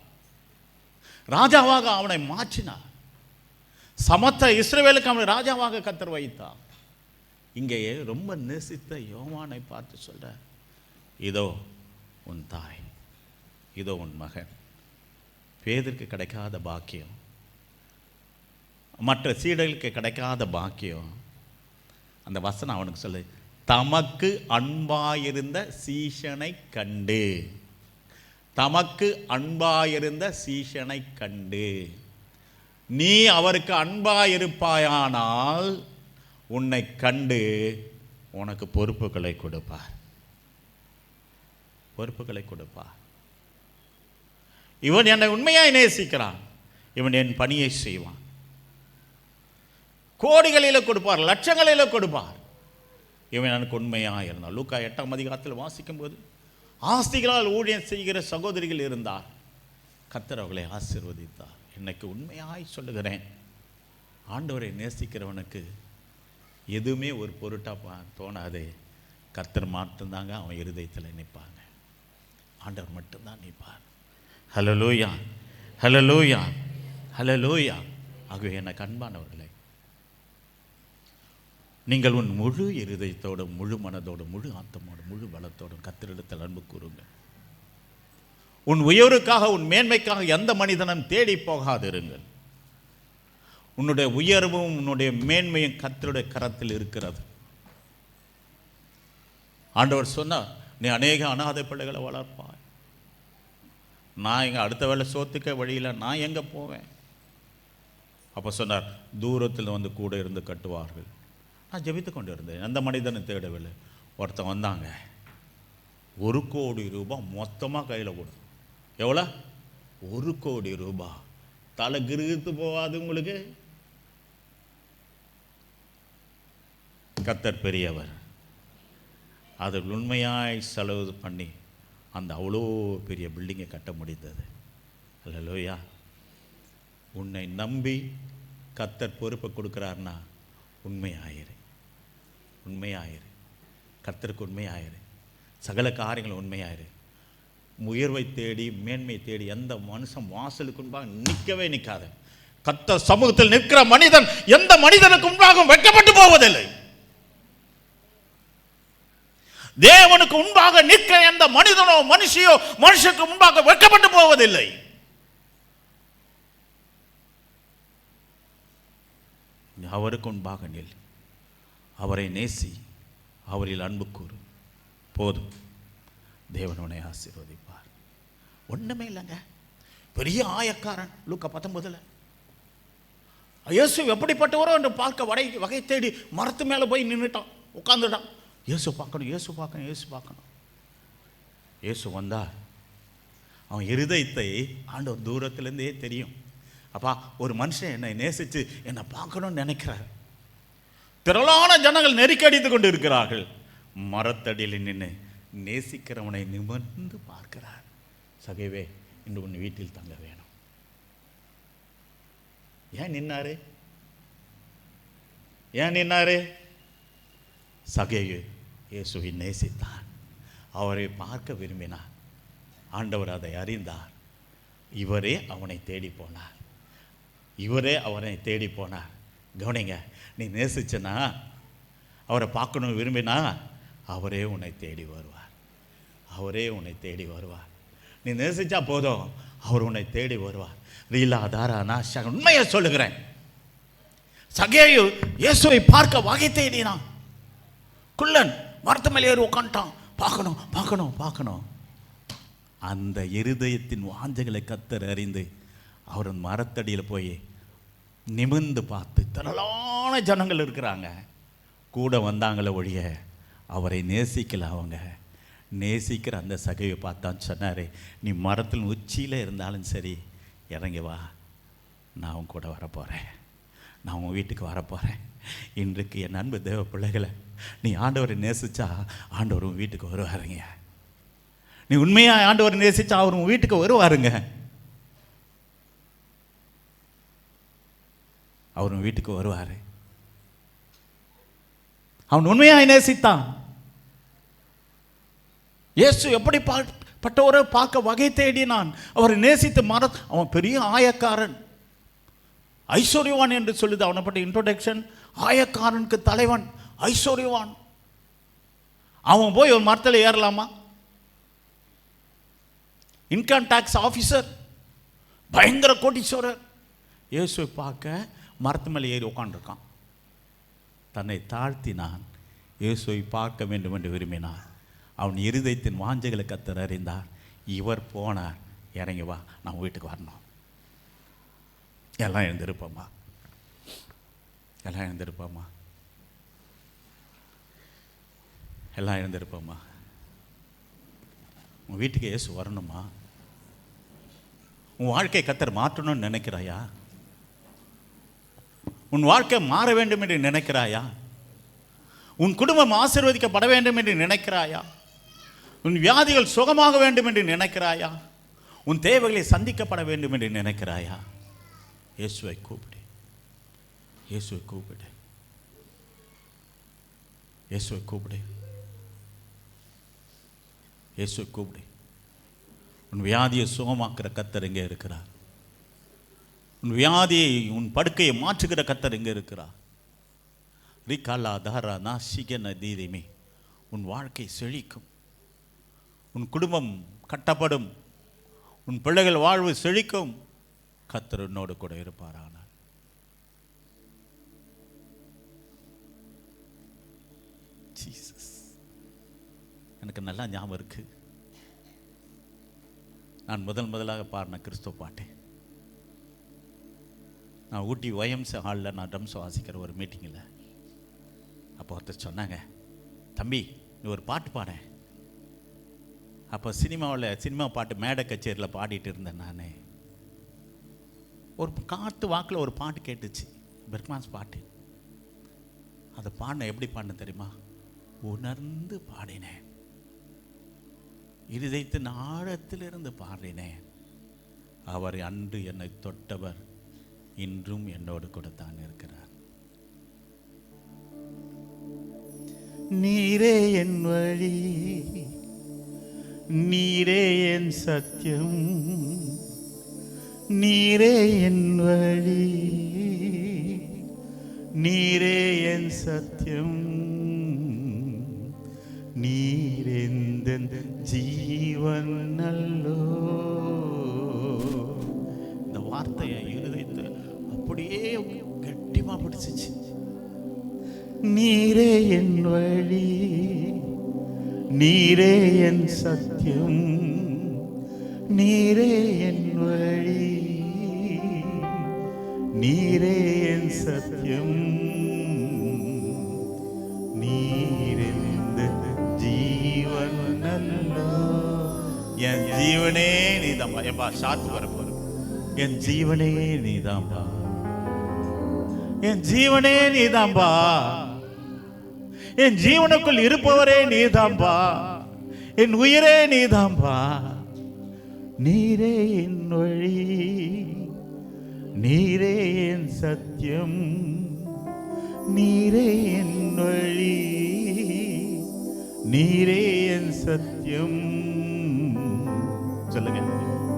ராஜாவாக அவனை மாற்றினார். சமத்த இஸ்ரவேலுக்கு அவனை ராஜாவாக கர்த்தர் வைத்தார். இங்கே ரொம்ப நேசித்த யோவானை பார்த்து சொல்ற, இதோ உன் தாய், இதோ உன் மகன். பேதருக்கு கிடைக்காத பாக்கியம், மற்ற சீடர்களுக்கு கிடைக்காத பாக்கியம். அந்த வசனம் அவனுக்கு சொல்லு, தமக்கு அன்பாயிருந்த சீஷனை கண்டு, தமக்கு அன்பாயிருந்த சீஷனை கண்டு. நீ அவருக்கு அன்பாயிருப்பாயானால் உன்னை கண்டு உனக்கு பொறுப்புகளை கொடுப்பார். பொறுப்புகளை கொடுப்பார். இவன் என்னை உண்மையாய் நேசிக்கிறான், இவன் என் பணியை செய்வான். கோடிகளில் கொடுப்பார், லட்சங்களில் கொடுப்பார். இவன் எனக்கு உண்மையாக இருந்தான். லூக்கா 8ஆம் அதிகாரத்தில் வாசிக்கும் போது, ஆஸ்திகளால் ஊழியம் செய்கிற சகோதரிகள் இருந்தார், கர்த்தர் அவர்களை ஆசீர்வதித்தார். இன்னைக்கு உண்மையாய் சொல்லுகிறேன், ஆண்டவரை நேசிக்கிறவனுக்கு எதுவுமே ஒரு பொருட்டாக தோணாது. கர்த்தர் மட்டும்தாங்க அவன் இருதயத்தில் நிற்பாங்க. ஆண்டவர் மட்டும்தான் நிற்பார். ஹல்லேலூயா, ஹல்லேலூயா, ஹல்லேலூயா. ஆகவே எனக்கு அன்பானவர்களே, நீங்கள் உன் முழு இருதயத்தோடும், முழு மனதோடும், முழு ஆத்தமோடும், முழு பலத்தோடும் கர்த்தரிடத்தில் அன்பு கூறுங்கள். உன் உயர்வுக்காக, உன் மேன்மைக்காக எந்த மனிதனும் தேடி போகாதிருங்கள். உன்னுடைய உயர்வும் உன்னுடைய மேன்மையும் கர்த்தருடைய கரத்தில் இருக்கிறது. ஆண்டவர் சொன்னார், நீ அநேக அநாதை பிள்ளைகளை வளர்ப்பாய். நான் எங்க அடுத்த வேளை சோத்துக்க வழியில் நான் எங்கே போவேன்? அப்போ சொன்னார், தூரத்தில் வந்து கூட இருந்து கட்டுவார்கள். நான் ஜெபித்து கொண்டு இருந்தேன், எந்த மனிதனை தேடவில்லை. ஒருத்தன் வந்தாங்க, 1 கோடி ரூபாய் மொத்தமாக கையில் கொடு. எவ்வளோ? 1 கோடி ரூபாய். தலை கிருகித்து போகாது உங்களுக்கு? கர்த்தர் பெரியவர். அது உண்மையாய் செலவு பண்ணி அந்த அவ்வளோ பெரிய பில்டிங்கை கட்ட முடிந்தது. அல்லேலூயா. உன்னை நம்பி கர்த்தர் பொறுப்பை கொடுக்குறாருன்னா உண்மையாயிரு, உண்மையாயிரு. கர்த்தருக்கு உண்மையாயிரு. சகல காரியங்களும் உண்மையாயிரு. உயர்வை தேடி, மேன்மை தேடி எந்த மனுஷன் வாசலுக்கு முன்பாக நிற்கவே நிற்காத. கர்த்தர் சமூகத்தில் நிற்கிற மனிதன் எந்த மனிதனுக்கு முன்பாக வெட்கப்பட்டு போவதில்லை. தேவனுக்கு முன்பாக நிற்கிற எந்த மனிதனோ மனுஷியோ மனுஷனுக்கு முன்பாக வெட்கப்பட்டு போவதில்லை. அவருக்கு முன்பாக நில், அவரை நேசி, அவரில் அன்பு கூறு, போதும். தேவன் உன்னை ஆசீர்வதிப்பார். ஒண்ணுமே இல்லைங்க, பெரிய ஆயக்காரன். லூக்கா 19 இயேசு எப்படிப்பட்டவரோ என்று பார்க்க வகை தேடி மரத்து மேலே போய் நின்றுட்டான், உட்காந்துட்டான். இயேசு பார்க்கணும், இயேசு பார்க்கணும், இயேசு பார்க்கணும். இயேசு வந்தா அவன் இருதயத்தை ஆண்டவர் தூரத்திலேருந்தே தெரியும். அப்பா, ஒரு மனுஷன் என்னை நேசித்து என்னை பார்க்கணும்னு நினைக்கிறார். திரளான ஜனங்கள் நெருக்கடித்து கொண்டு இருக்கிறார்கள். மரத்தடியில் நின்று நேசிக்கிறவனை நிமிர்ந்து பார்க்கிறார். சகைவே, இன்று உன் வீட்டில் தங்க வேணும். ஏன் நின்னாரு? ஏன் நின்னாரு? சகையு இயேசுவை நேசித்தான், அவரை பார்க்க விரும்பினார். ஆண்டவர் அதை அறிந்தார். இவரே அவனை தேடி போனார். இவரே அவனை தேடி போனார். கவனிங்க, நீ நேசிச்சனா, அவரை பார்க்கணும் விரும்பினா, அவரே உன்னை தேடி வருவார். அவரே உன்னை தேடி வருவார். நீ நேசிச்சா போதும், அவர் உன்னை தேடி வருவார். ரீலா தாரா நாஷா, உண்மையை சொல்லுகிறேன். சகேயு இயேசுவை பார்க்க வகை தேடினான். குள்ளன் மரத்து மேலே ஏறி உட்காந்துட்டான். பார்க்கணும் பார்க்கணும் பார்க்கணும். அந்த இருதயத்தின் வாஞ்சைகளை கர்த்தர் அறிந்து அவர் மரத்தடியில் போய் நிமிர்ந்து பார்த்து, திரளான ஜனங்கள் இருக்கிறாங்க, கூட வந்தாங்களே ஒழிய அவரை நேசிக்கல. அவங்க நேசிக்கிற அந்த சகையை பார்த்தான்னு சொன்னார், நீ மரத்தில் உச்சியில் இருந்தாலும் சரி இறங்கி வா, நான் உன் கூட வரப்போகிறேன், நான் உன் வீட்டுக்கு வரப்போகிறேன். இன்றைக்கு என் அன்பு தேவ பிள்ளைகளை, நீ ஆண்டவரை நேசித்தா ஆண்டவர் உன் வீட்டுக்கு வருவாருங்க. நீ உண்மையாக ஆண்டவரை நேசித்தா அவர் உன் வீட்டுக்கு வருவாருங்க. அவர் உன் வீட்டுக்கு வருவார். அவன் உண்மையாக நேசித்தான். இயேசு எப்படி பட்டவரை பார்க்க வகை தேடினான், அவரை நேசித்து அவன் பெரிய ஆயக்காரன், ஐஸ்வர்யவான் என்று சொல்லுது அவனை பற்றி இன்ட்ரோடக்ஷன். ஆயக்காரனுக்கு தலைவன், ஐஸ்வர்யவான். அவன் போய் ஒரு மரத்தில் ஏறலாமா? இன்கம் டாக்ஸ் ஆஃபீஸர், பயங்கர கோடீஸ்வரர். இயேசுவை பார்க்க மரத்து மேலே ஏறி உட்காந்துருக்கான். தன்னை தாழ்த்தினான், இயேசுவை பார்க்க வேண்டும் என்று விரும்பினான். அவன் இருதயத்தின் வாஞ்சைகளை கர்த்தர் அறிந்தார். இவர் போனார், இறங்கி வா, நான் வீட்டுக்கு வரணும். எல்லாம் எழுந்திருப்போம்மா, எல்லாம் எழுந்திருப்போம்மா, எல்லாம் எழுந்திருப்போம்மா. உன் வீட்டுக்கு இயேசு வரணுமா? உன் வாழ்க்கையை கர்த்தர் மாற்றணும்னு நினைக்கிறாயா? உன் வாழ்க்கை மாற வேண்டும் என்று நினைக்கிறாயா? உன் குடும்பம் ஆசீர்வதிக்கப்பட வேண்டும் என்று நினைக்கிறாயா? உன் வியாதிகள் சுகமாக வேண்டும் என்று நினைக்கிறாயா? உன் தேவைகளை சந்திக்கப்பட வேண்டும் என்று நினைக்கிறாயா? இயேசுவை கூப்பிடு, இயேசுவை கூப்பிடு, இயேசுவை கூப்பிடு, இயேசுவை கூப்பிடு. உன் வியாதியை சுகமாக்குற கர்த்தர் எங்கே இருக்கிறார்? உன் வியாதியை, உன் படுக்கையை மாற்றுகிற கர்த்தர் எங்கே இருக்கிறார்? ரிகாலா தாரா நாசிகன தீரிமே. உன் வாழ்க்கை செழிக்கும், உன் குடும்பம் கட்டப்படும், உன் பிள்ளைகள் வாழ்வு செழிக்கும். கர்த்தர் உன்னோடு கூட இருப்பாரானால். ஜீசஸ், எனக்கு நல்லா ஞாபகம் இருக்கு, நான் முதலாக பாடின கிறிஸ்துவ பாட்டு. நான் ஊட்டி ஒய்எம்சி ஹாலில் நான் ட்ரம்ஸ் வாசிக்கிற ஒரு மீட்டிங்கில், அப்போ ஒருத்தர் சொன்னாங்க, தம்பி நீ ஒரு பாட்டு பாட. அப்போ சினிமா பாட்டு மேடை கச்சேரியில் பாடிட்டு இருந்தேன். நான் ஒரு காற்று வாக்கில் ஒரு பாட்டு கேட்டுச்சு, பெர்க்மான்ஸ் பாட்டு. அதை பாடின எப்படி பாடின தெரியுமா? உணர்ந்து பாடினேன், இருதயத்தின் ஆழத்திலிருந்து பாடினேன். அவர் அன்று என்னை தொட்டவர் இன்றும் என்னோடு கூட தான் இருக்கிறார். நீரே என் வழி, நீரே என் சத்தியம், நீரே என் வழி, நீரே என் சத்தியம், நீரெந்த ஜீவன் நல்லோ. இந்த வார்த்தையை இருதயத்தை அப்படியே கட்டிமா பிடிச்சிச்சு. நீரே என் வழி, நீரே என் சத்தியம், நீரே என் வழி, நீரே என் சத்தியம், நீரெந்த ஜீவன் நல்லோ. என் ஜீவனே நீதாம்பா. எப்பா சாத்து வரப்போற, என் ஜீவனே நீதாம்பா, என் ஜீவனே நீதாம்பா, என் ஜீவனுக்குள் இருப்பவரே நீதாம்பா, என் உயிரே நீதாம்பா. நீரே என் வழி, நீரே என் சத்தியம், நீரே என் வழி, நீரே என் சத்தியம். சொல்லுங்க.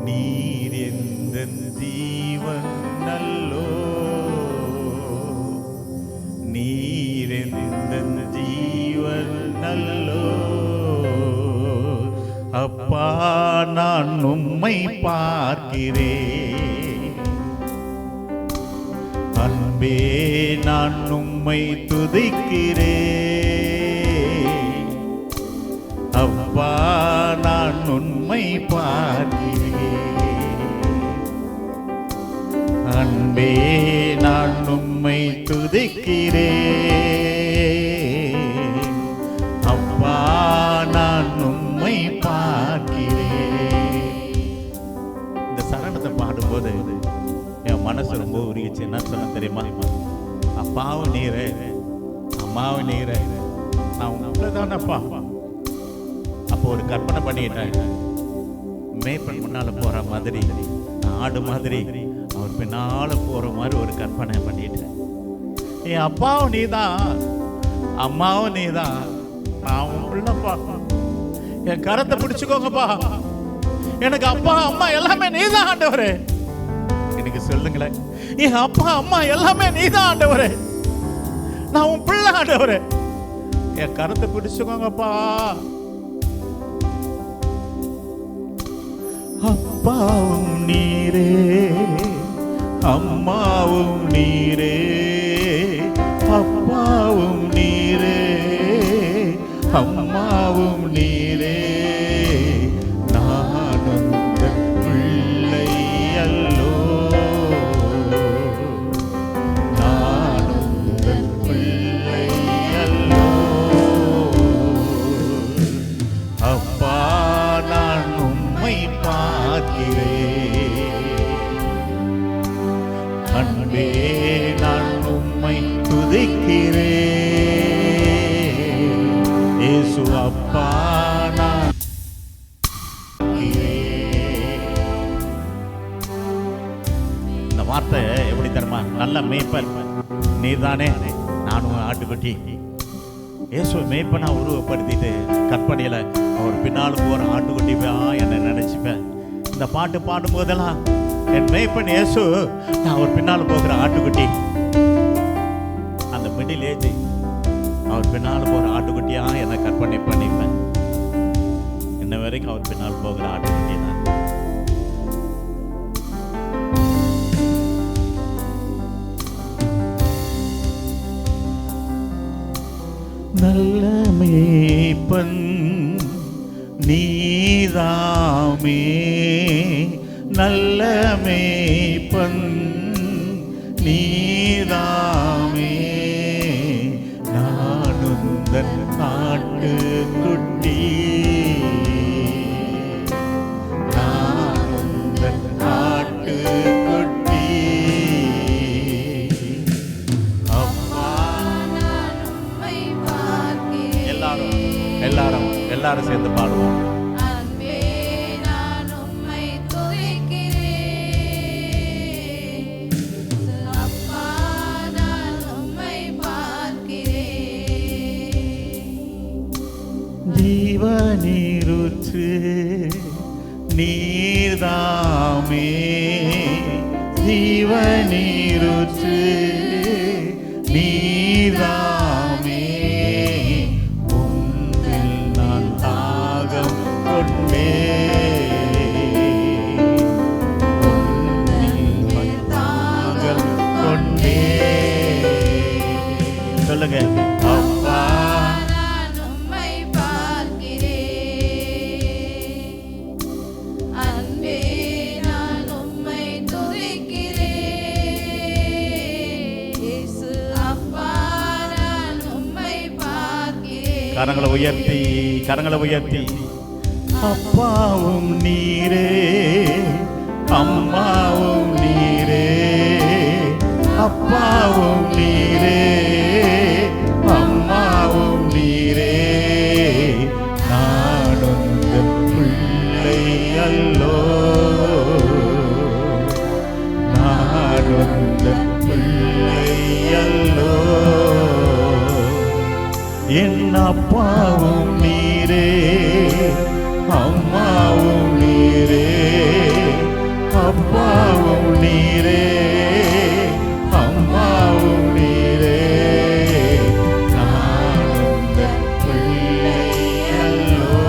நீர் எந்த ஜீவன் நல்லோ, நீர் எந்த ஜீவன் நல்லோ. அப்பா நான் உம்மை பார்க்கிறேன், அன்பே நான் உம்மை துதிக்கிறேன். அப்பா நான் உம்மை பார்க்கிறேன், அன்பே நான் உம்மை துதிக்கிறேன். அப்பா நான் உம்மை பார்க்கிறேன். இந்த சரணத்தை பாடும்போது என் மனசு ரொம்ப உருகிச்சு. என்ன சொன்ன தெரியுமா? அப்பாவும் நீரே, அம்மாவும் நீரே, நான் உங்களதானப்பா. அப்போ ஒரு கற்பனை பண்ணிட்டேன். மேய்ப்பன் முன்னால போற மாதிரி, ஆடு மாதிரி அவர் பின்னால போற மாதிரி ஒரு கற்பனை பண்ணிட்டேன். என் அப்பாவும் நீதான், அம்மாவும் நீதான், நான் உள்ளப்பா. என் கரத்தை பிடிச்சுக்கோங்கப்பா. எனக்கு அப்பா அம்மா எல்லாமே நீதான் ஆண்டவரே. எனக்கு சொல்லுங்களேன், என் அப்பா அம்மா எல்லாமே நீதான் ஆண்டவரே. நான் உன் பிள்ளை ஆண்டவரே. என் கரத்தை பிடிச்சுக்கோங்கப்பா. அப்பாவும் நீரே, அம்மாவும் நீரே, அப்பாவும் நீரே, அம்மாவும் நீரே. நானும் பிள்ளை அல்லோ, நானும் பிள்ளை அல்லோ. அப்பா நான் உம்மை பார்க்கிறேன், அன்பே நான் உம்மை துதிக்கிறேன். இயேசு அப்பா நான் இந்த வார்த்தை எப்படி தருமா? நல்ல மேய்ப்பன் நீதானே, நானும் ஆட்டுக்குட்டி. இயேசு மேய்ப்பனா உருவப்படுத்திட்டு கற்பனையில அவர் பின்னால் போற ஆட்டுக்குட்டிப்பா என்னை நினைச்சுப்பேன். இந்த பாட்டு பாடும்போதெல்லாம் என் மேய்ப்பன் இயேசு, நான் அவர் பின்னால் போகிற ஆட்டுக்குட்டி. அந்த மிடில் ஏஜ் அவர் பின்னால் போகிற ஆட்டுக்குட்டியா என்னை கற்பனை பண்ணிப்பேன். இன்ன வரைக்கும் அவர் பின்னால் போகிற ஆட்டுக்குட்டி தான். நல்ல மேய்ப்பன் நீதாமே, நல்ல மேய்ப்பன் நீதாமே. நானுந்தன் ஆட்டுக்குட்டி, நானுந்தன் ஆட்டுக்குட்டி. அப்பா எல்லாரும் எல்லாரும் சேர்ந்து பாடுவோம். ஜீவநீருற்று நீர்தாமே, ஜீவநீருற்று நீதாமே, உன்னில் நான் தாகம் கொண்டேன், உன்னில் நான் தாகம் கொண்டேன். சொல்லுங்க. அப்பா நான் உம்மை பார்க்கிறேன், அன்பே நான் உம்மை துதிக்கிறேன். இயேசு அப்பா நான் உம்மை பார்க்கிறேன். கரங்களை உயர்த்தி, கரங்களை உயர்த்தி. அப்பாவும் நீரே, அம்மாவும் நீரே, அப்பாவும் நீரே, அம்மாவும் நீரே, நான் உந்தன் பிள்ளை அல்லோ, நான் உந்தன் பிள்ளை அல்லோ. என் அப்பாவும் நீரே, அம்மாவும் நீரே, அப்பாவும் நீரே, அம்மாவும் நீரே, நான் உந்தன் பிள்ளை அல்லோ,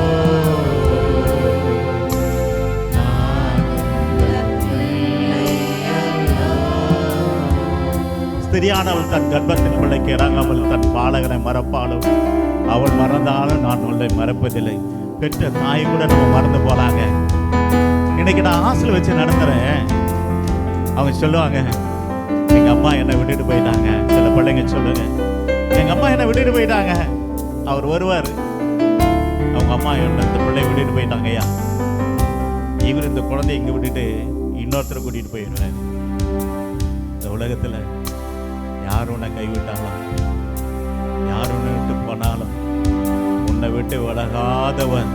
நான் உந்தன் பிள்ளை அல்லோ. ஸ்திரியானவள் தன் கர்ப்பத்தின் பிள்ளைக்கு இறங்காமல் தன் பாலகனை மறப்பாளோ, அவள் மறந்தாலும் நான் உன்னை மறப்பதில்லை. பெற்ற தாய் கூட நம்ம மறந்து போலாங்க. இன்னைக்கு நான் ஹாஸ்டல் வச்சு நடத்துறேன். அவங்க சொல்லுவாங்க, எங்க அம்மா என்னை விட்டுட்டு போயிட்டாங்க. சில பிள்ளைங்க சொல்லுங்க, எங்க அம்மா என்னை விட்டுட்டு போயிட்டாங்க. அவர் வருவார், அவங்க அம்மா என்ன இந்த பிள்ளைய விட்டுட்டு போயிட்டாங்க ஐயா, இவர் இந்த குழந்தைய இங்க விட்டுட்டு இன்னொருத்தரை கூட்டிட்டு போயிடுவாரு. இந்த உலகத்துல யார் உன்னை கைவிட்டாலும், யார் உன்னை விட்டு போனாலும், உன்னை விட்டு விலகாதவன்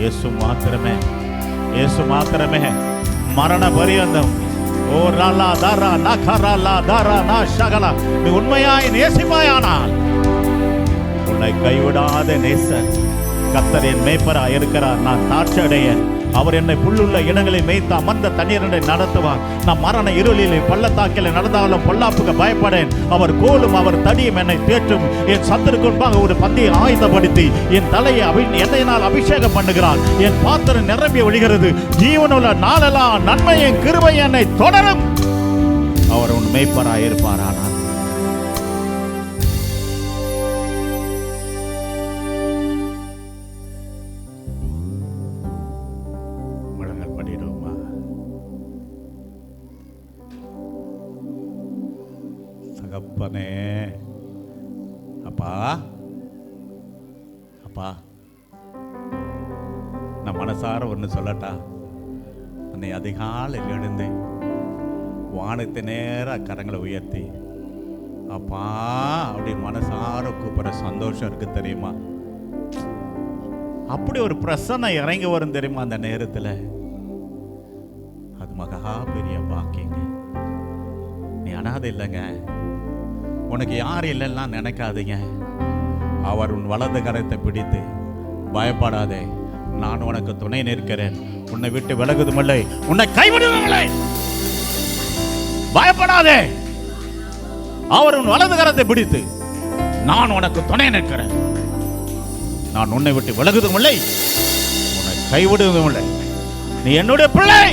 இயேசு மாத்திரமே, இயேசு மாத்திரமே. மரண பரியந்தம் ஓ ராலா தாரா நகரலா தாரா நா ஷகலா, நீ உண்மையாய் நேசிப்பாயானால் உன்னை கைவிடாத நேசர் கர்த்தர் என் மேய்ப்பராய் இருக்கிறார். நான் தாட்சி அடைய அவர் என்னை புல்லுள்ள இடங்களில் மேய்த்து அமர்ந்த தண்ணீரை நடத்துவார். நான் மரண இருளில் பள்ளத்தாக்கில் நடந்தாலும் பொல்லாப்புக்கு பயப்படேன். அவர் கோலும் அவர் தடியும் என்னை தேற்றும். என் சத்துருக்கு முன்பாக ஒரு பந்தியை ஆயுதப்படுத்தி என் தலையை எண்ணெயினால் அபிஷேகம் பண்ணுகிறார். என் பாத்திரம் நிரம்பி ஒழிகிறது. ஜீவனுள்ள நாளெல்லாம் நன்மையின் கிருபை என்னை தொடரும். அவர் உன் மேய்ப்பராய் இருப்பாரானால் தகப்பனே. அப்பா, அப்பா, நான் மனசார ஒன்று சொல்லட்டா? அன்னை அதிகாலையில் எழுந்து வானத்தை நேராக கரங்களை உயர்த்தி அப்பா அப்படி மனசார கூப்பிட்ற சந்தோஷம் இருக்கு தெரியுமா? அப்படி ஒரு பிரசன்னம் இறங்கி வரும் தெரியுமா அந்த நேரத்தில்? அது மகா பெரிய பாக்கியங்க. நீ அனாதை இல்லைங்க, உனக்கு யார் இல்லைன்னா நினைக்காதீங்க. அவர் உன் வலது கரத்தை பிடித்து பயப்படாதே, நான் உனக்கு துணை நிற்கிறேன், உன்னை விட்டு விலகுதுமில்லை, உன்னை கைவிடுவதில்லை, பயப்படாதே. அவர் உன் வலது கரத்தை பிடித்து நான் உனக்கு துணை நிற்கிறேன், நான் உன்னை விட்டு விலகுதுமில்லை, உன்னை கைவிடுவதில்லை. நீ என்னுடைய பிள்ளை,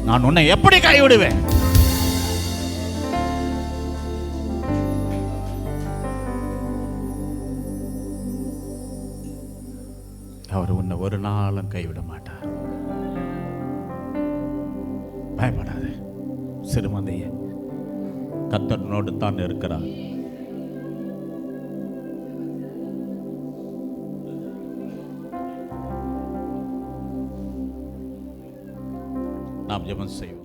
நான் உன்னை எப்படி கைவிடுவேன்? அவர் உன்னை ஒரு நாளும் கைவிட மாட்டார். பயப்படாத சிறுமந்தையே, கர்த்தரோடு தான் இருக்கிறார். நாம் ஜெபம் செய்வோம்.